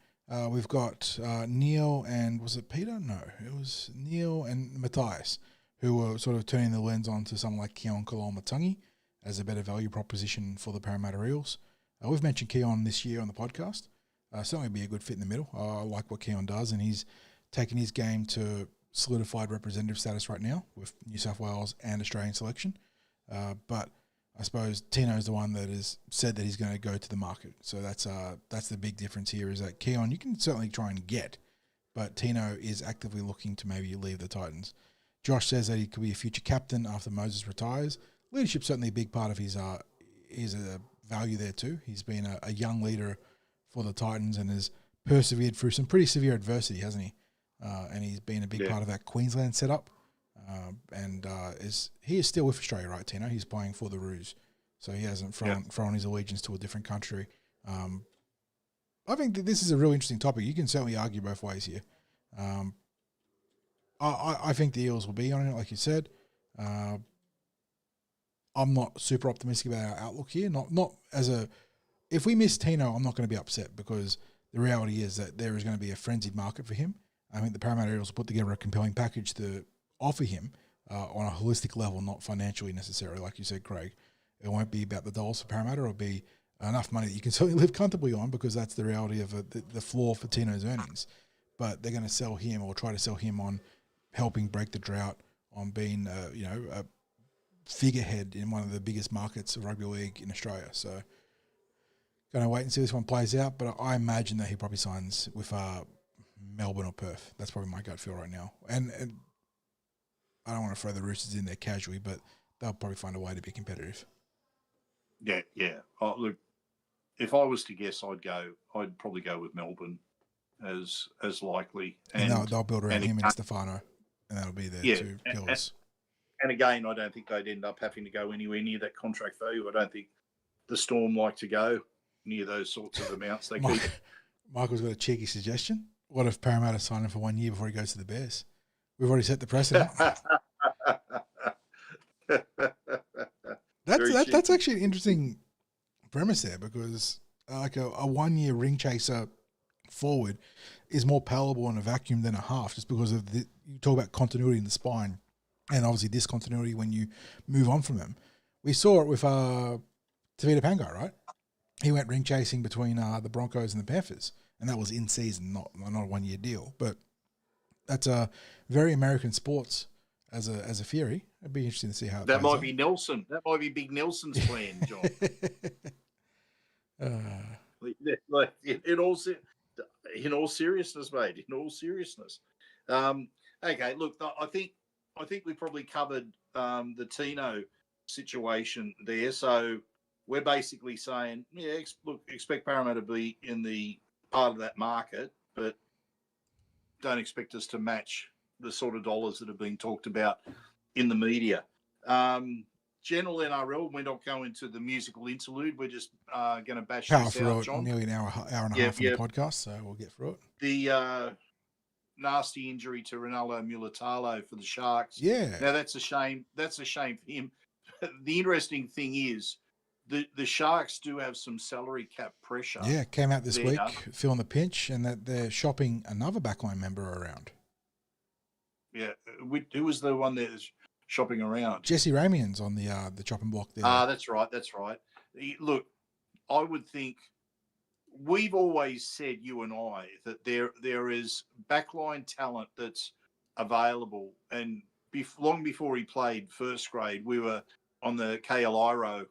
We've got Neil and, was it Peter? No, it was Neil and Matthias, who were sort of turning the lens on to someone like Keon Kalama-Matangi as a better value proposition for the Parramatta Eels. We've mentioned Keon this year on the podcast. Certainly be a good fit in the middle. I like what Keon does, and he's taken his game to solidified representative status right now with New South Wales and Australian selection. But I suppose Tino's the one that has said that he's going to go to the market. So that's the big difference here, is that Keon you can certainly try and get, but Tino is actively looking to maybe leave the Titans. Josh says that he could be a future captain after Moses retires. Leadership's certainly a big part of his value there too. He's been a young leader for the Titans and has persevered through some pretty severe adversity, hasn't he? And he's been a big part of that Queensland setup. He is still with Australia, right, Tino? He's playing for the Roos, so he hasn't thrown his allegiance to a different country. I think that this is a really interesting topic. You can certainly argue both ways here. I think the Eels will be on it, like you said. I'm not super optimistic about our outlook here. If we miss Tino, I'm not going to be upset, because the reality is that there is going to be a frenzied market for him. I think the Parramatta Eels will put together a compelling package to offer him on a holistic level, not financially necessarily, like you said, Craig. It won't be about the dollars for Parramatta. It'll be enough money that you can certainly live comfortably on, because that's the reality of the floor for Tino's earnings. But they're going to sell him, or try to sell him, on helping break the drought, on being a figurehead in one of the biggest markets of rugby league in Australia. So going to wait and see this one plays out, but I imagine that he probably signs with Melbourne or Perth. That's probably my gut feel right now. And I don't want to throw the Roosters in there casually, but they'll probably find a way to be competitive. Yeah. Look, if I was to guess, I'd probably go with Melbourne as likely. And they'll build around him and Stefano, and that'll be their two pillars. And again, I don't think they'd end up having to go anywhere near that contract value. I don't think the Storm like to go near those sorts of amounts. Michael's got a cheeky suggestion. What if Parramatta sign him for 1 year before he goes to the Bears? We've already set the precedent. That's actually an interesting premise there, because like a 1 year ring chaser forward is more palatable in a vacuum than a half, just because of you talk about continuity in the spine, and obviously discontinuity when you move on from them. We saw it with Tavita Pangai, right? He went ring chasing between the Broncos and the Panthers, and that was in season, not a 1 year deal. But That's a very American sports as a theory. It'd be interesting to see how that might be Nelson. That might be Big Nelson's plan, John. Like, in all seriousness, mate. In all seriousness. Okay, look, I think we probably covered the Tino situation there. So we're basically saying, expect Parramatta to be in the part of that market, but don't expect us to match the sort of dollars that have been talked about in the media. General NRL, we're not going to the musical interlude. We're just going to bash this out, John. Nearly an hour and a half on the podcast, so we'll get through it. The nasty injury to Ronaldo Mulitalo for the Sharks. Yeah. Now, that's a shame. That's a shame for him. The interesting thing is the Sharks do have some salary cap pressure. Yeah, came out this week, feeling the pinch, and that they're shopping another Backline member around. Yeah. Who was the one that is shopping around? Jesse Ramian's on the chopping block there. That's right. Look, I would think we've always said, you and I, that there is Backline talent that's available. And long before he played first grade, we were on the KLIRO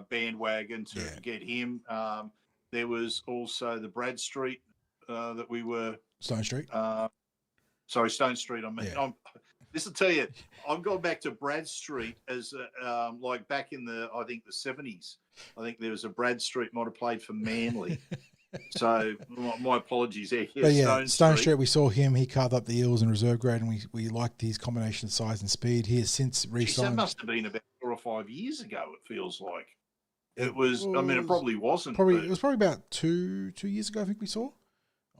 bandwagon to get him. There was also the Bradstreet that we were... Stone Street? Stone Street. This will tell you, I've gone back to Bradstreet as like back in the 70s. I think there was a Bradstreet might have played for Manly. So my apologies there. Stone Street, we saw him. He carved up the Eels in reserve grade, and we liked his combination of size and speed. He has since re-signed. That must have been about 4 or 5 years ago, it feels like. It was, it probably wasn't. It was probably about two years ago, I think we saw,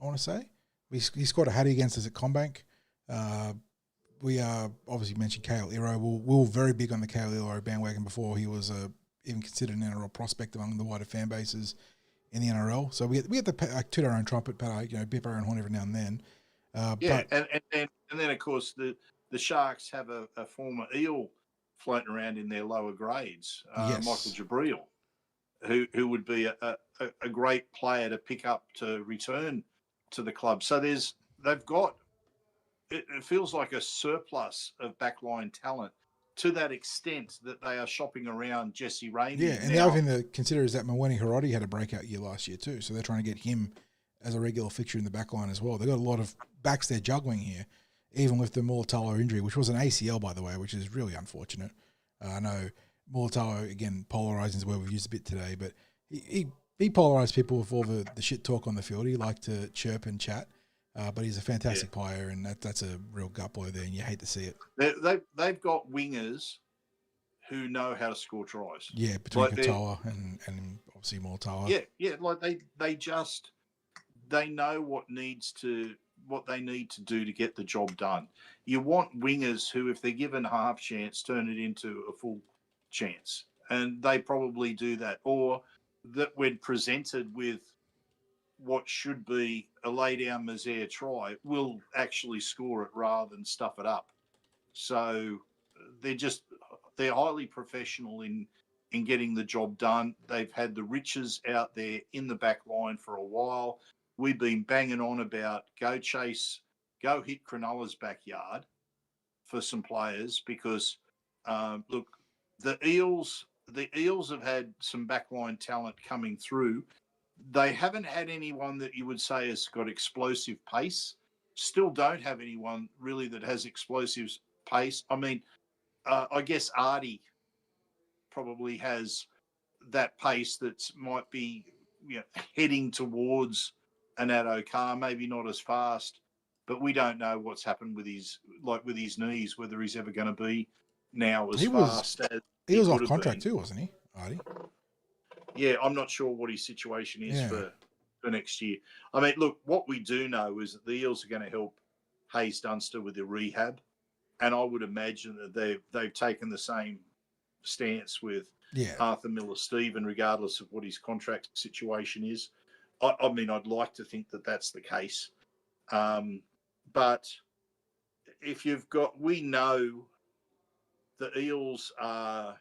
I want to say. He scored a hattie against us at Combank. We obviously mentioned Kale Iro. We were very big on the Kale Iro bandwagon before he was even considered an NRL prospect among the wider fan bases in the NRL. So we had to toot our own trumpet, but bip our own horn every now and then. And then of course the Sharks have a former Eel floating around in their lower grades, Michael Jabril, who would be a great player to pick up to return to the club. So they've got. It feels like a surplus of Backline talent to that extent that they are shopping around Jesse Ramian. Yeah, and the other thing to consider is that Mawene Hiroti had a breakout year last year too, so they're trying to get him as a regular fixture in the Backline as well. They've got a lot of backs they're juggling here, even with the Mulitalo injury, which was an ACL, by the way, which is really unfortunate. I know Mulitalo, again, polarising is where we've used a bit today, but he polarised people with all the shit talk on the field. He liked to chirp and chat. But he's a fantastic player, and that's a real gut blow there, and you hate to see it. They've got wingers who know how to score tries. Yeah, between Katoa and obviously Mulitalo. Yeah, like they know what they need to do to get the job done. You want wingers who, if they're given a half chance, turn it into a full chance, and they probably do that. Or that when presented with what should be a lay-down Mazaire try, will actually score it rather than stuff it up. So they're highly professional in getting the job done. They've had the riches out there in the back line for a while. We've been banging on about go hit Cronulla's backyard for some players because, look, the Eels have had some backline talent coming through. They haven't had anyone that you would say has got explosive pace. Still don't have anyone really that has explosive pace. I mean, I guess Artie probably has that pace that might be heading towards an Addo Carr, maybe not as fast, but we don't know what's happened with his knees, whether he's ever going to be now as fast as he was off contract too, wasn't he, Artie? Yeah, I'm not sure what his situation is for next year. I mean, look, what we do know is that the Eels are going to help Hayes Dunster with the rehab, and I would imagine that they've taken the same stance with Arthur Miller-Stephen, regardless of what his contract situation is. I mean, I'd like to think that that's the case. But if we know the Eels are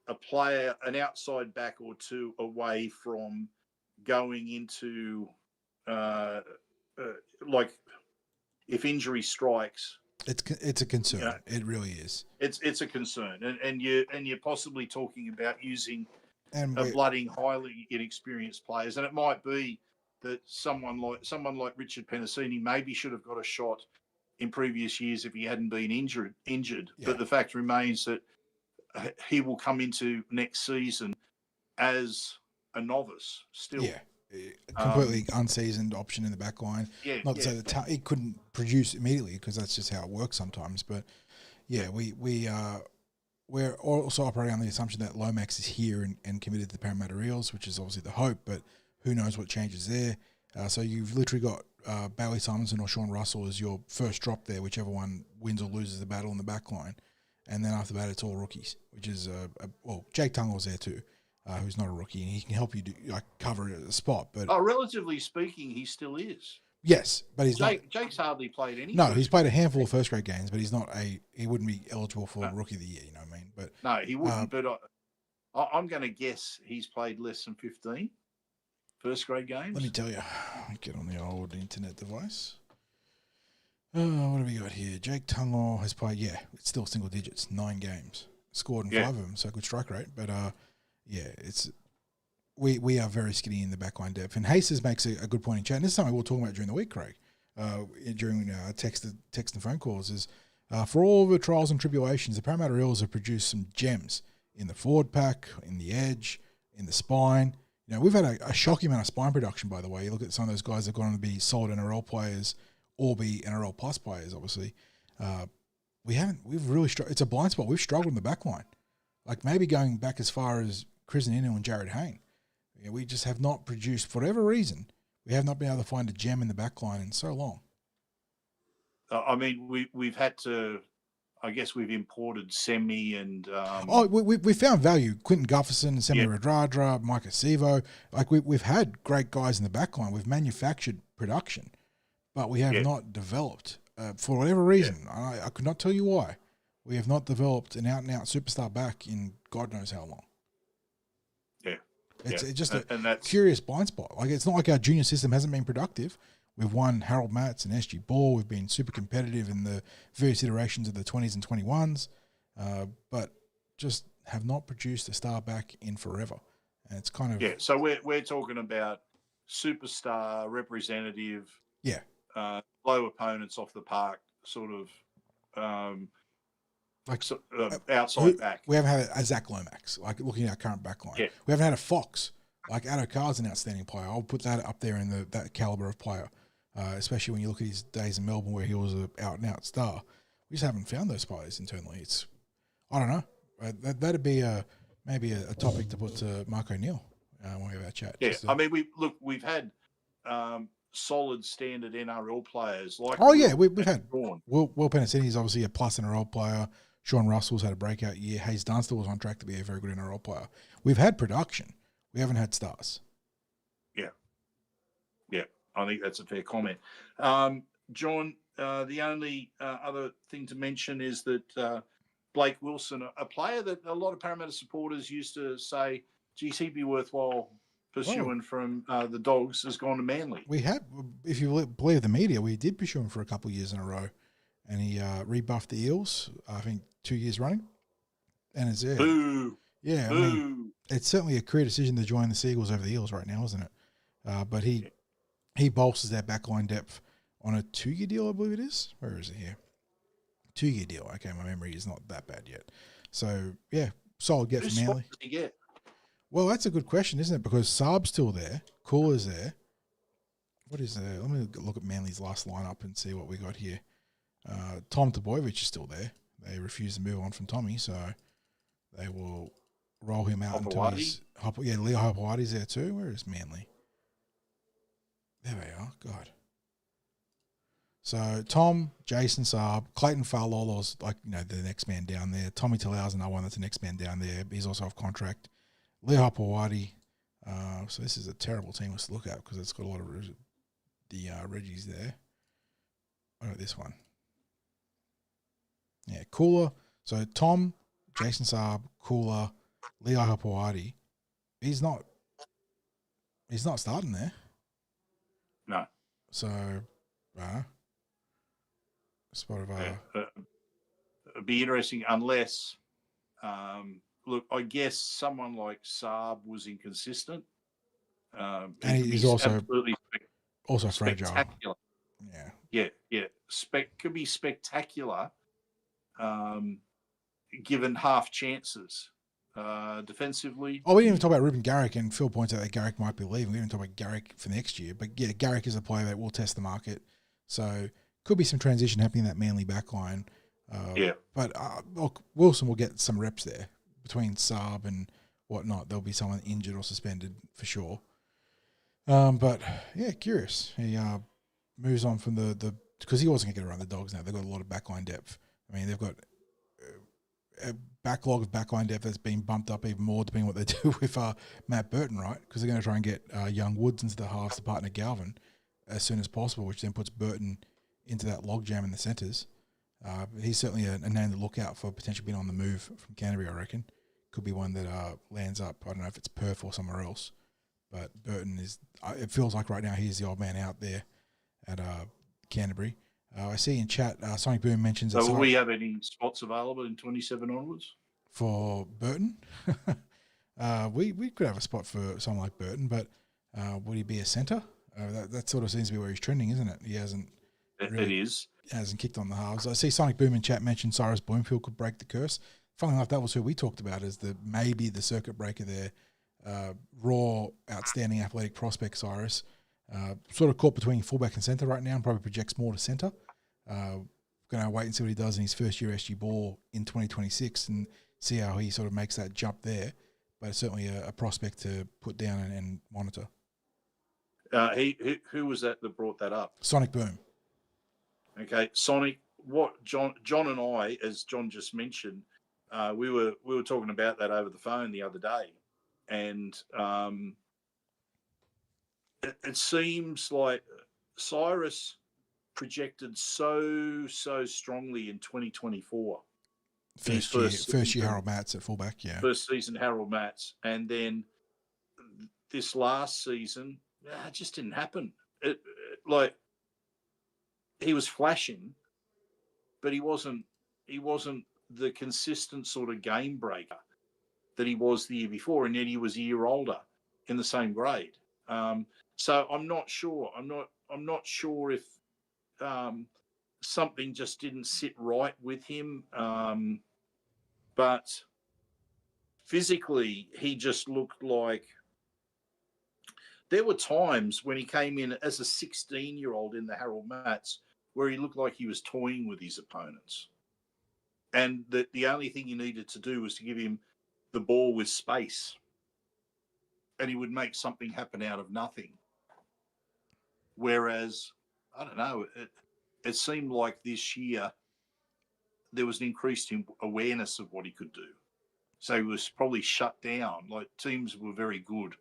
a player, an outside back or two away from going into like if injury strikes, it's a concern. It really is. It's a concern, and you're possibly talking about using And blooding highly inexperienced players, and it might be that someone like Richie Penesini maybe should have got a shot in previous years if he hadn't been injured. Yeah. But the fact remains that he will come into next season as a novice still. Yeah. Completely unseasoned option in the back line. Yeah, Not to say that he couldn't produce immediately, because that's just how it works sometimes. But yeah, we're also operating on the assumption that Lomax is here and committed to the Parramatta Eels, which is obviously the hope, but who knows what changes there. So you've literally got Bailey Simonson or Sean Russell as your first drop there, whichever one wins or loses the battle in the back line. And then after that, it's all rookies, which is, Jake Tungall's there too, who's not a rookie, and he can help you cover a spot. But relatively speaking, he still is. Yes, but he's not. Jake's hardly played any. No, he's played a handful of first grade games, but he's not he wouldn't be eligible for Rookie of the Year. You know what I mean? But no, he wouldn't. But I'm going to guess he's played less than 15 first grade games. Let me tell you. Get on the old internet device. What have we got here? Jake Tungall has played. Yeah, it's still single digits, 9 games, scored in 5 of them, so good strike rate. But it's. We are very skinny in the backline depth. And Hastings makes a good point in chat. And this is something we'll talk about during the week, Craig, during text and phone calls, is for all the trials and tribulations, the Parramatta Eels have produced some gems in the forward pack, in the edge, in the spine. You know, we've had a shocking amount of spine production, by the way. You look at some of those guys that have gone on to be solid NRL players or be NRL plus players, obviously. We've really it's a blind spot. We've struggled in the backline. Like maybe going back as far as Chris Nino and Jared Hayne. We just have not produced, for whatever reason, we have not been able to find a gem in the back line in so long. I mean, we've had to, I guess we've imported Semi and... we found value. Quinton Gufferson, Semi Radradra, Micah Sevo. Like, we've had great guys in the back line. We've manufactured production, but we have not developed. For whatever reason, I could not tell you why. We have not developed an out-and-out superstar back in God knows how long. It's just a curious blind spot. Like, it's not like our junior system hasn't been productive. We've won Harold Matts and SG Ball. We've been super competitive in the various iterations of the 20s and 21s, but just have not produced a star back in forever. And it's kind of... Yeah, so we're talking about superstar, representative, low opponents off the park, sort of... outside back. We haven't had a Zach Lomax, like looking at our current backline. Yeah. We haven't had a Fox. Like Addo Carr's an outstanding player. I'll put that up there in that caliber of player, especially when you look at his days in Melbourne where he was an out-and-out star. We just haven't found those players internally. I don't know. That'd be maybe a topic to put to Mark O'Neill when we have our chat. Yeah, I mean, we've had solid standard NRL players like. Oh yeah, we've had Will Penisini's obviously a plus NRL player. Sean Russell's had a breakout year. Hayes Dunster was on track to be a very good NRL player. We've had production. We haven't had stars. Yeah, I think that's a fair comment. John, the only other thing to mention is that Blake Wilson, a player that a lot of Parramatta supporters used to say, geez, he'd be worthwhile pursuing from the Dogs, has gone to Manly. We have, if you believe the media, we did pursue him for a couple of years in a row. And he rebuffed the Eels, I think, 2 years running. And it's there. Boo. Yeah, Boo. I mean, it's certainly a career decision to join the Seagulls over the Eels right now, isn't it? But he bolsters that backline depth on a 2-year deal, I believe it is. Where is it here? 2-year deal. Okay, my memory is not that bad yet. So, yeah, solid get for Manly. Who does he get? Well, that's a good question, isn't it? Because Saab's still there. Cooler's there. What is there? Let me look at Manly's last lineup and see what we got here. Tom Tebojevic is still there. They refuse to move on from Tommy, so they will roll him out until he's... Leo Hopewadi's there too. Where is Manly? There they are. God. So Tom, Jason Saab, Clayton Fa'alolo's the next man down there. Tommy Talau's another one that's the next man down there. He's also off contract. Leo Hopewadi. So this is a terrible team to look at because it's got a lot of the Reggies there. What about this one? Yeah, Cooler. So Tom, Jason Saab, Cooler, Leo Hopewadi. He's not starting there. No. So, Sort of, it'd be interesting unless, look, I guess someone like Saab was inconsistent. and he's also absolutely fragile. Spectacular. Yeah. Could be spectacular, given half chances. Defensively. Oh, we didn't even talk about Ruben Garrick, and Phil points out that Garrick might be leaving. We didn't talk about Garrick for next year, but yeah, Garrick is a player that will test the market. So could be some transition happening in that Manly backline. But look, Wilson will get some reps there between Saab and whatnot. There'll be someone injured or suspended for sure. But yeah, curious. He moves on from the because he wasn't going to get around the Dogs now. They've got a lot of backline depth. I mean, they've got a backlog of backline depth that's been bumped up even more depending on what they do with Matt Burton, right? Because they're going to try and get young Woods into the halves to partner Galvin as soon as possible, which then puts Burton into that logjam in the centres. He's certainly a name to look out for, potentially being on the move from Canterbury, I reckon. Could be one that lands up. I don't know if it's Perth or somewhere else. But Burton is, it feels like right now he's the old man out there at Canterbury. I see in chat, Sonic Boom mentions... So will we have any spots available in 27 onwards? For Burton? We could have a spot for someone like Burton, but would he be a centre? That sort of seems to be where he's trending, isn't it? He hasn't... It is. Hasn't kicked on the halves. I see Sonic Boom in chat mentioned Cyrus Bloomfield could break the curse. Funnily enough, that was who we talked about as maybe the circuit breaker there. Raw, outstanding athletic prospect, Cyrus. Sort of caught between fullback and centre right now and probably projects more to centre. Going to wait and see what he does in his first year SG ball in 2026 and see how he sort of makes that jump there. But it's certainly a prospect to put down and monitor. Who was that brought that up? Sonic Boom. Okay, Sonic. What John and I, as John just mentioned, we were talking about that over the phone the other day, and it seems like Cyrus projected so strongly in 2024. First year Harold Matts at fullback, yeah. First season Harold Matts, and then this last season, it just didn't happen. Like he was flashing, but he wasn't the consistent sort of game breaker that he was the year before, and yet he was a year older in the same grade. So I'm not sure. I'm not sure if something just didn't sit right with him. But physically, he just looked like there were times when he came in as a 16-year-old in the Harold Matts where he looked like he was toying with his opponents. And the only thing you needed to do was to give him the ball with space, and he would make something happen out of nothing. Whereas, I don't know, it seemed like this year there was an increased awareness of what he could do. So he was probably shut down. Like, teams were very good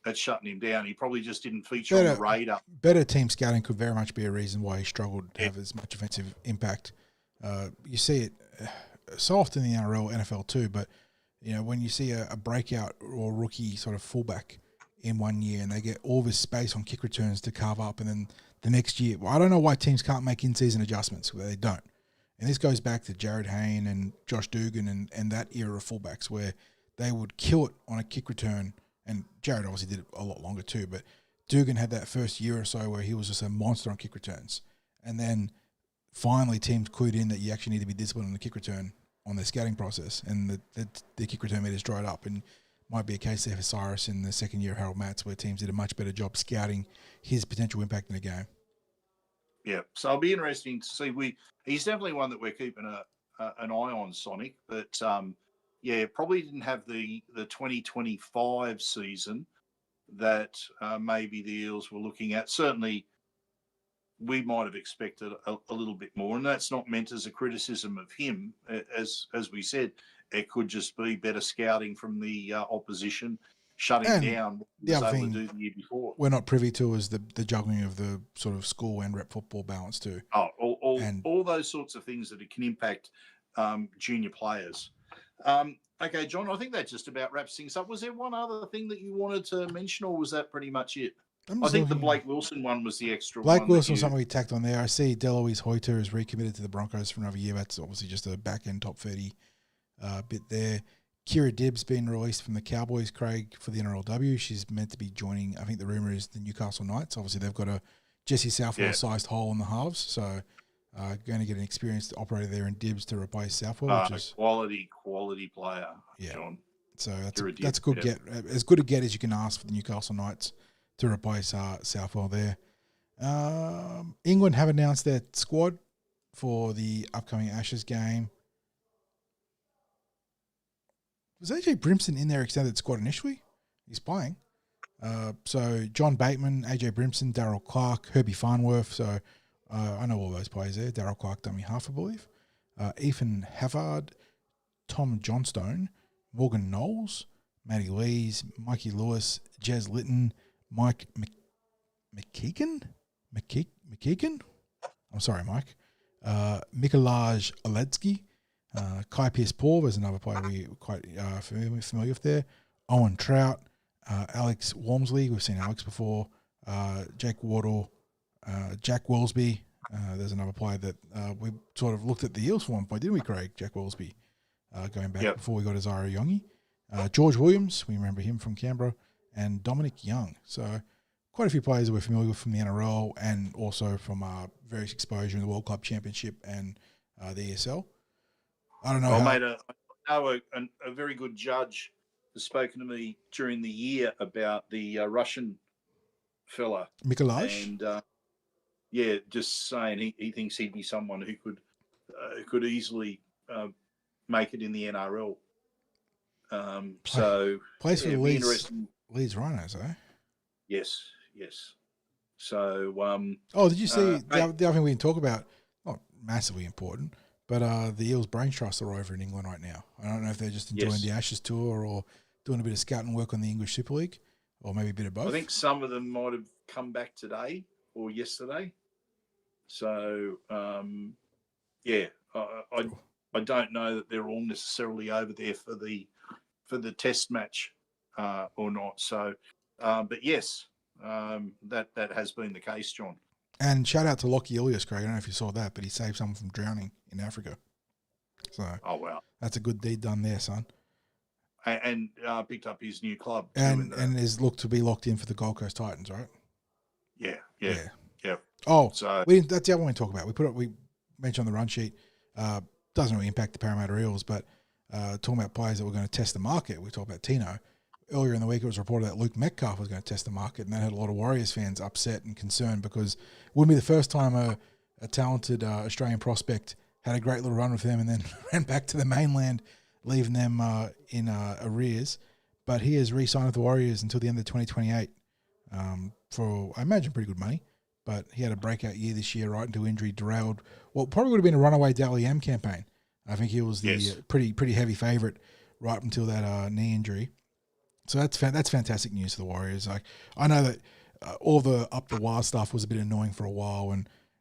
at shutting him down. He probably just didn't feature on the radar. Better team scouting could very much be a reason why he struggled to have as much offensive impact. You see it so often in the NRL, NFL too, but you know, when you see a breakout or rookie sort of fullback in 1 year and they get all this space on kick returns to carve up, and then the next year, I don't know why teams can't make in-season adjustments where they don't. And this goes back to Jared Hayne and Josh Dugan and that era of fullbacks where they would kill it on a kick return. And Jared obviously did it a lot longer too, but Dugan had that first year or so where he was just a monster on kick returns. And then finally teams clued in that you actually need to be disciplined on the kick return on their scouting process, and the kick return meters dried up. And might be a case there for Cyrus in the second year of Harold Matts where teams did a much better job scouting his potential impact in the game. Yeah, so it'll be interesting to see. He's definitely one that we're keeping an eye on, Sonic, but yeah, probably didn't have the 2025 season that maybe the Eels were looking at. Certainly, we might have expected a little bit more, and that's not meant as a criticism of him. As we said, it could just be better scouting from the opposition, shutting down what he was able to do the year before. We're not privy to is the juggling of the sort of school and rep football balance too. Oh, all those sorts of things that can impact junior players. Okay, John, I think that just about wraps things up. Was there one other thing that you wanted to mention, or was that pretty much it? I think the Blake Wilson one was the extra Blake one. Blake Wilson was something we tacked on there. I see Deloise Hoyter is recommitted to the Broncos for another year. That's obviously just a back-end top 30 bit there. Kira Dibb's been released from the Cowboys, Craig, for the NRLW. She's meant to be joining, I think the rumour is, the Newcastle Knights. Obviously, they've got a Jesse Southwell-sized hole in the halves, so going to get an experienced operator there in Dibbs to replace Southwell, which is quality player, John. So that's a good get, as good a get as you can ask for the Newcastle Knights to replace Southwell there. England have announced their squad for the upcoming Ashes game. Was AJ Brimson in their extended squad initially? He's playing. So John Bateman, AJ Brimson, Darryl Clark, Herbie Farnworth. So I know all those players there. Darryl Clark, dummy half, I believe. Ethan Havard, Tom Johnstone, Morgan Knowles, Matty Lees, Mikey Lewis, Jez Litton, Mike McKeegan? I'm sorry, Mike. Mikolaj Oledzki, Kai Pearce-Paul, there's another player we're quite familiar with there. Owen Trout, Alex Walmsley, we've seen Alex before. Jake Wardle, Jack Wellesby. There's another player that we sort of looked at the Eels for one point, didn't we, Craig? Jack Wellesby, going back before we got Isaiah Yongi. George Williams, we remember him from Canberra, and Dominic Young. So quite a few players that we're familiar with from the NRL and also from various exposure in the World Club Championship and the ESL. I don't know. I know a very good judge has spoken to me during the year about the Russian fella. Mikolaj? And just saying he thinks he'd be someone who could easily make it in the NRL. Plays for the Leeds Rhinos, eh? Yes. So, did you see the other thing we can talk about? Not massively important, but the Eels Brains Trust are over in England right now. I don't know if they're just enjoying the Ashes tour or doing a bit of scouting work on the English Super League, or maybe a bit of both. I think some of them might have come back today or yesterday. So, I don't know that they're all necessarily over there for the test match or not. So, but yes, that has been the case, John. And shout out to Lockie Ilias, Craig. I don't know if you saw that, but he saved someone from drowning in Africa. So, oh wow, that's a good deed done there, son. And picked up his new club and is looked to be locked in for the Gold Coast Titans, right? Yeah. Oh, so that's the other one we talk about. We mentioned on the run sheet. Doesn't really impact the Parramatta Eels, but talking about players that were going to test the market. We talked about Tino. Earlier in the week, it was reported that Luke Metcalf was going to test the market, and that had a lot of Warriors fans upset and concerned because it wouldn't be the first time a talented Australian prospect had a great little run with them and then ran back to the mainland, leaving them in arrears. But he has re-signed with the Warriors until the end of 2028 for, I imagine, pretty good money. But he had a breakout year this year, right into injury, derailed what probably would have been a runaway Dally M campaign. I think he was the pretty heavy favourite right until that knee injury. So that's fantastic news for the Warriors. Like, I know that all the up the wire stuff was a bit annoying for a while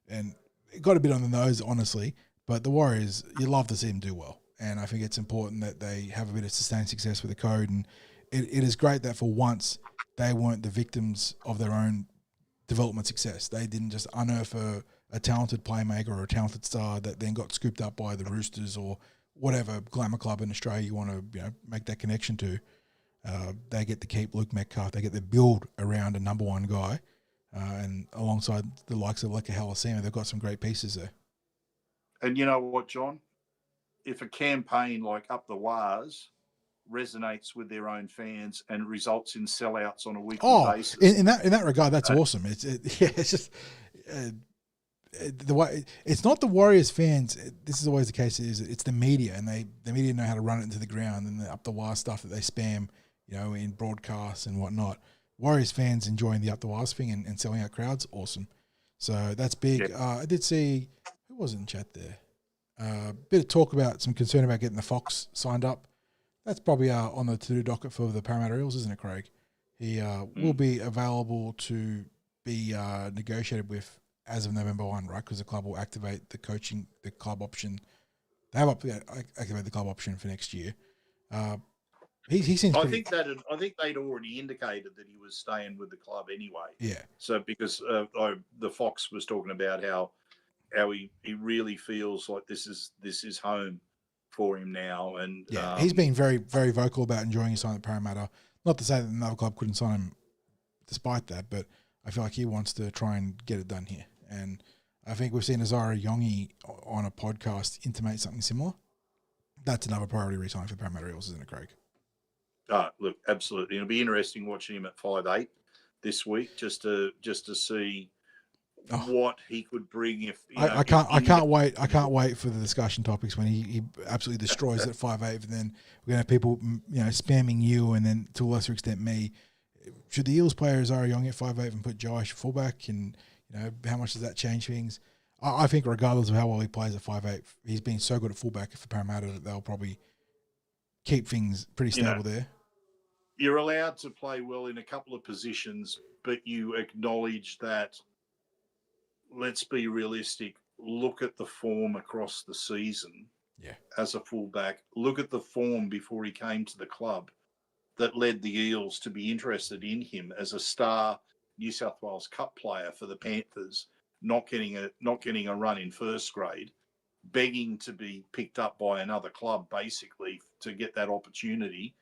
and it got a bit on the nose, honestly. But the Warriors, you love to see them do well. And I think it's important that they have a bit of sustained success with the code. And it is great that for once they weren't the victims of their own development success. They didn't just unearth a talented playmaker or a talented star that then got scooped up by the Roosters or whatever glamour club in Australia you want to make that connection to. They get to keep Luke Metcalf. They get to build around a number one guy. And alongside the likes of Leka Halasima, they've got some great pieces there. And you know what, John? If a campaign like Up the Wires resonates with their own fans and results in sellouts on a weekly basis, in that regard, that's awesome. It's just the way it's not the Warriors fans. This is always the case. It's the media, and the media know how to run it into the ground, and the Up the Wire stuff that they spam, in broadcasts and whatnot. Warriors fans enjoying the Up the Wires thing and selling out crowds, awesome. So that's big. Yeah. I did see who was in chat there. Bit of talk about some concern about getting the Fox signed up. That's probably on the to-do docket for the Parramatta Eels, isn't it, Craig? He will be available to be negotiated with as of November 1, right? Because the club will activate the club option. They have activated the club option for next year. He seems. I think they'd already indicated that he was staying with the club anyway. Yeah. So because the Fox was talking about how he really feels like this is home for him now, and yeah, he's been very, very vocal about enjoying his time at Parramatta. Not to say that another club couldn't sign him despite that, but I feel like he wants to try and get it done here. And I think we've seen Azara Yongi on a podcast intimate something similar. That's another priority resign for Parramatta Eels, isn't it, Craig? Look, absolutely. It'll be interesting watching him at 5'8" this week, just to see what he could bring. If I can't wait for the discussion topics when he absolutely destroys it at 5'8", and then we're gonna have people spamming you, and then to a lesser extent me. Should the Eels player Azara Young at 5'8" and put Josh fullback, and how much does that change things? I think regardless of how well he plays at 5'8", he's been so good at fullback for Parramatta that they'll probably keep things pretty stable there. You're allowed to play well in a couple of positions, but you acknowledge that, let's be realistic, look at the form across the season as a fullback. Look at the form before he came to the club that led the Eels to be interested in him as a star New South Wales Cup player for the Panthers, not getting a run in first grade, begging to be picked up by another club basically to get that opportunity.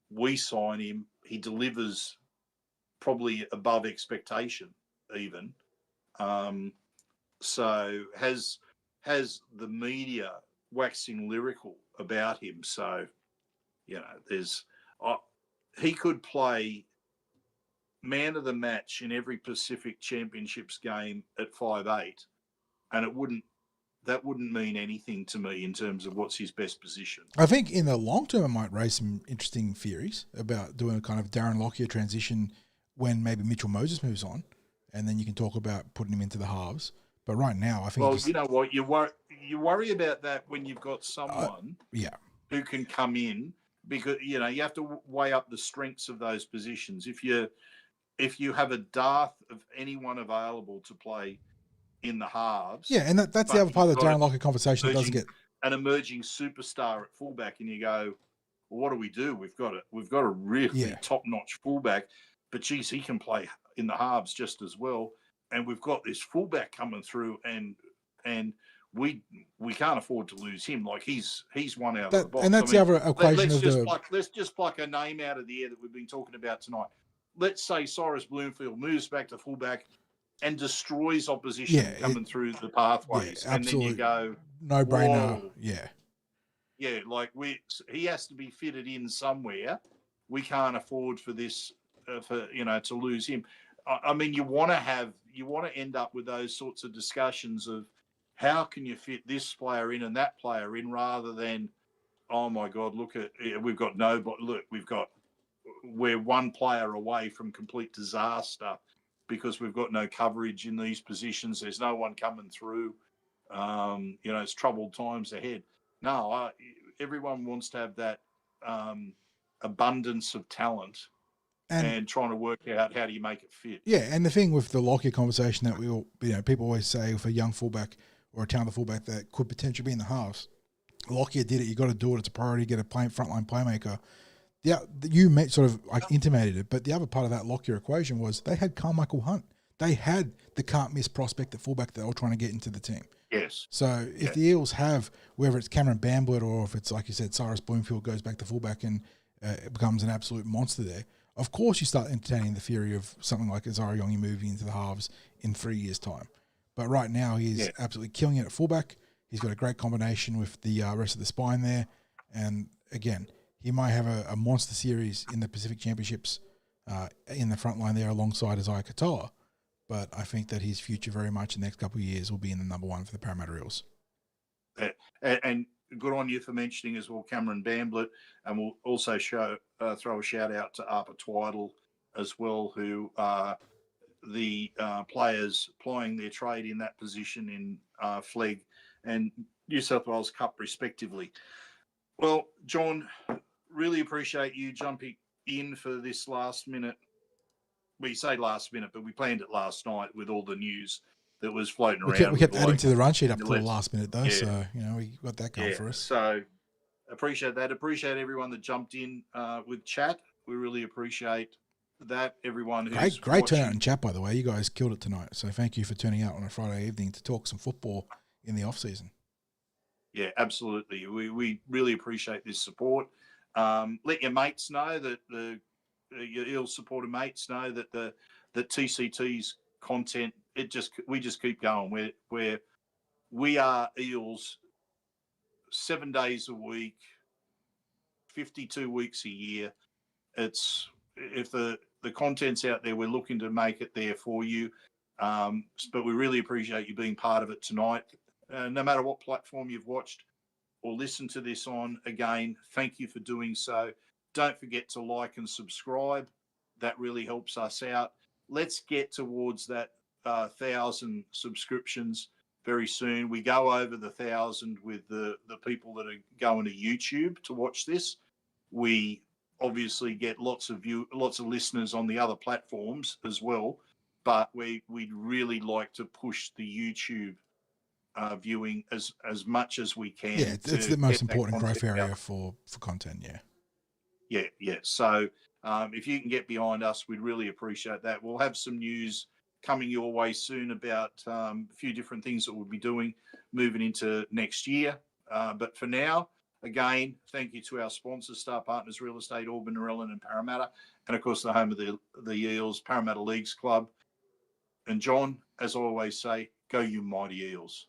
We sign him. He delivers probably above expectation even. So has the media waxing lyrical about him. So, he could play man of the match in every Pacific Championships game at 5'8", and that wouldn't mean anything to me in terms of what's his best position. I think in the long term, it might raise some interesting theories about doing a kind of Darren Lockyer transition when maybe Mitchell Moses moves on, and then you can talk about putting him into the halves. But right now, I think... Well, you know what? You worry about that when you've got someone who can come in, because, you have to weigh up the strengths of those positions. If you have a dearth of anyone available to play in the halves... Yeah, and that's the other part of the Darren Lockyer conversation that doesn't get... An emerging superstar at fullback, and you go, well, what do we do? We've got a really top-notch fullback, but, geez, he can play in the halves just as well. And we've got this fullback coming through, and we can't afford to lose him. Like he's one out of the box. And that's the other equation let's just pluck a name out of the air that we've been talking about tonight. Let's say Cyrus Bloomfield moves back to fullback and destroys opposition coming through the pathways, and then you go no brainer. Whoa. He has to be fitted in somewhere. We can't afford for this to lose him. I mean, you want to end up with those sorts of discussions of how can you fit this player in and that player in, rather than, oh my God, we're one player away from complete disaster because we've got no coverage in these positions. There's no one coming through. It's troubled times ahead. No, everyone wants to have that abundance of talent. And trying to work out how do you make it fit. Yeah, and the thing with the Lockyer conversation that people always say, with a young fullback or a talented fullback that could potentially be in the halves, Lockyer did it. You got to do it. It's a priority. Get a frontline playmaker. Yeah, you sort of intimated it, but the other part of that Lockyer equation was they had Carmichael Hunt. They had the can't miss prospect at fullback that they were trying to get into the team. Yes. So if the Eels have, whether it's Cameron Bamblett or if it's, like you said, Cyrus Bloomfield goes back to fullback and it becomes an absolute monster there, of course you start entertaining the theory of something like Azara Yongi moving into the halves in 3 years' time. But right now he's absolutely killing it at fullback. He's got a great combination with the rest of the spine there. And again, he might have a monster series in the Pacific Championships in the front line there alongside Isaiah Katoa. But I think that his future very much in the next couple of years will be in the number one for the Parramatta Eels. And good on you for mentioning as well Cameron Bamblett, and we'll also throw a shout out to Arpa Twiddle as well, who are the players plying their trade in that position in Flegg and New South Wales Cup respectively. Well, John, really appreciate you jumping in for this last minute. We say last minute, but we planned it last night with all the news that was floating around. We kept adding to the run sheet up to the last minute, though. Yeah. So, we got that going for us. So, appreciate that. Appreciate everyone that jumped in with chat. We really appreciate that. Everyone who's great watching. turnout in chat, by the way. You guys killed it tonight. So thank you for turning out on a Friday evening to talk some football in the off season. Yeah, absolutely. We really appreciate this support. Let your mates know that your Eels supporter mates know that that TCT's content, we just keep going. We are Eels 7 days a week, 52 weeks a year. It's if the content's out there, we're looking to make it there for you. But we really appreciate you being part of it tonight. No matter what platform you've watched or listened to this on, again, thank you for doing so. Don't forget to like and subscribe. That really helps us out. Let's get towards that 1,000 subscriptions very soon. We go over the 1,000 with the people that are going to YouTube to watch this. We obviously get lots of listeners on the other platforms as well, but we'd really like to push the YouTube viewing as much as we can. Yeah, it's the most important growth area for content. Yeah. So if you can get behind us, we'd really appreciate that. We'll have some news coming your way soon about a few different things that we'll be doing moving into next year. But for now, again, thank you to our sponsors, Star Partners Real Estate, Auburn, Narellan and Parramatta, and of course the home of the Eels, Parramatta Leagues Club. And John, as I always say, go you mighty Eels.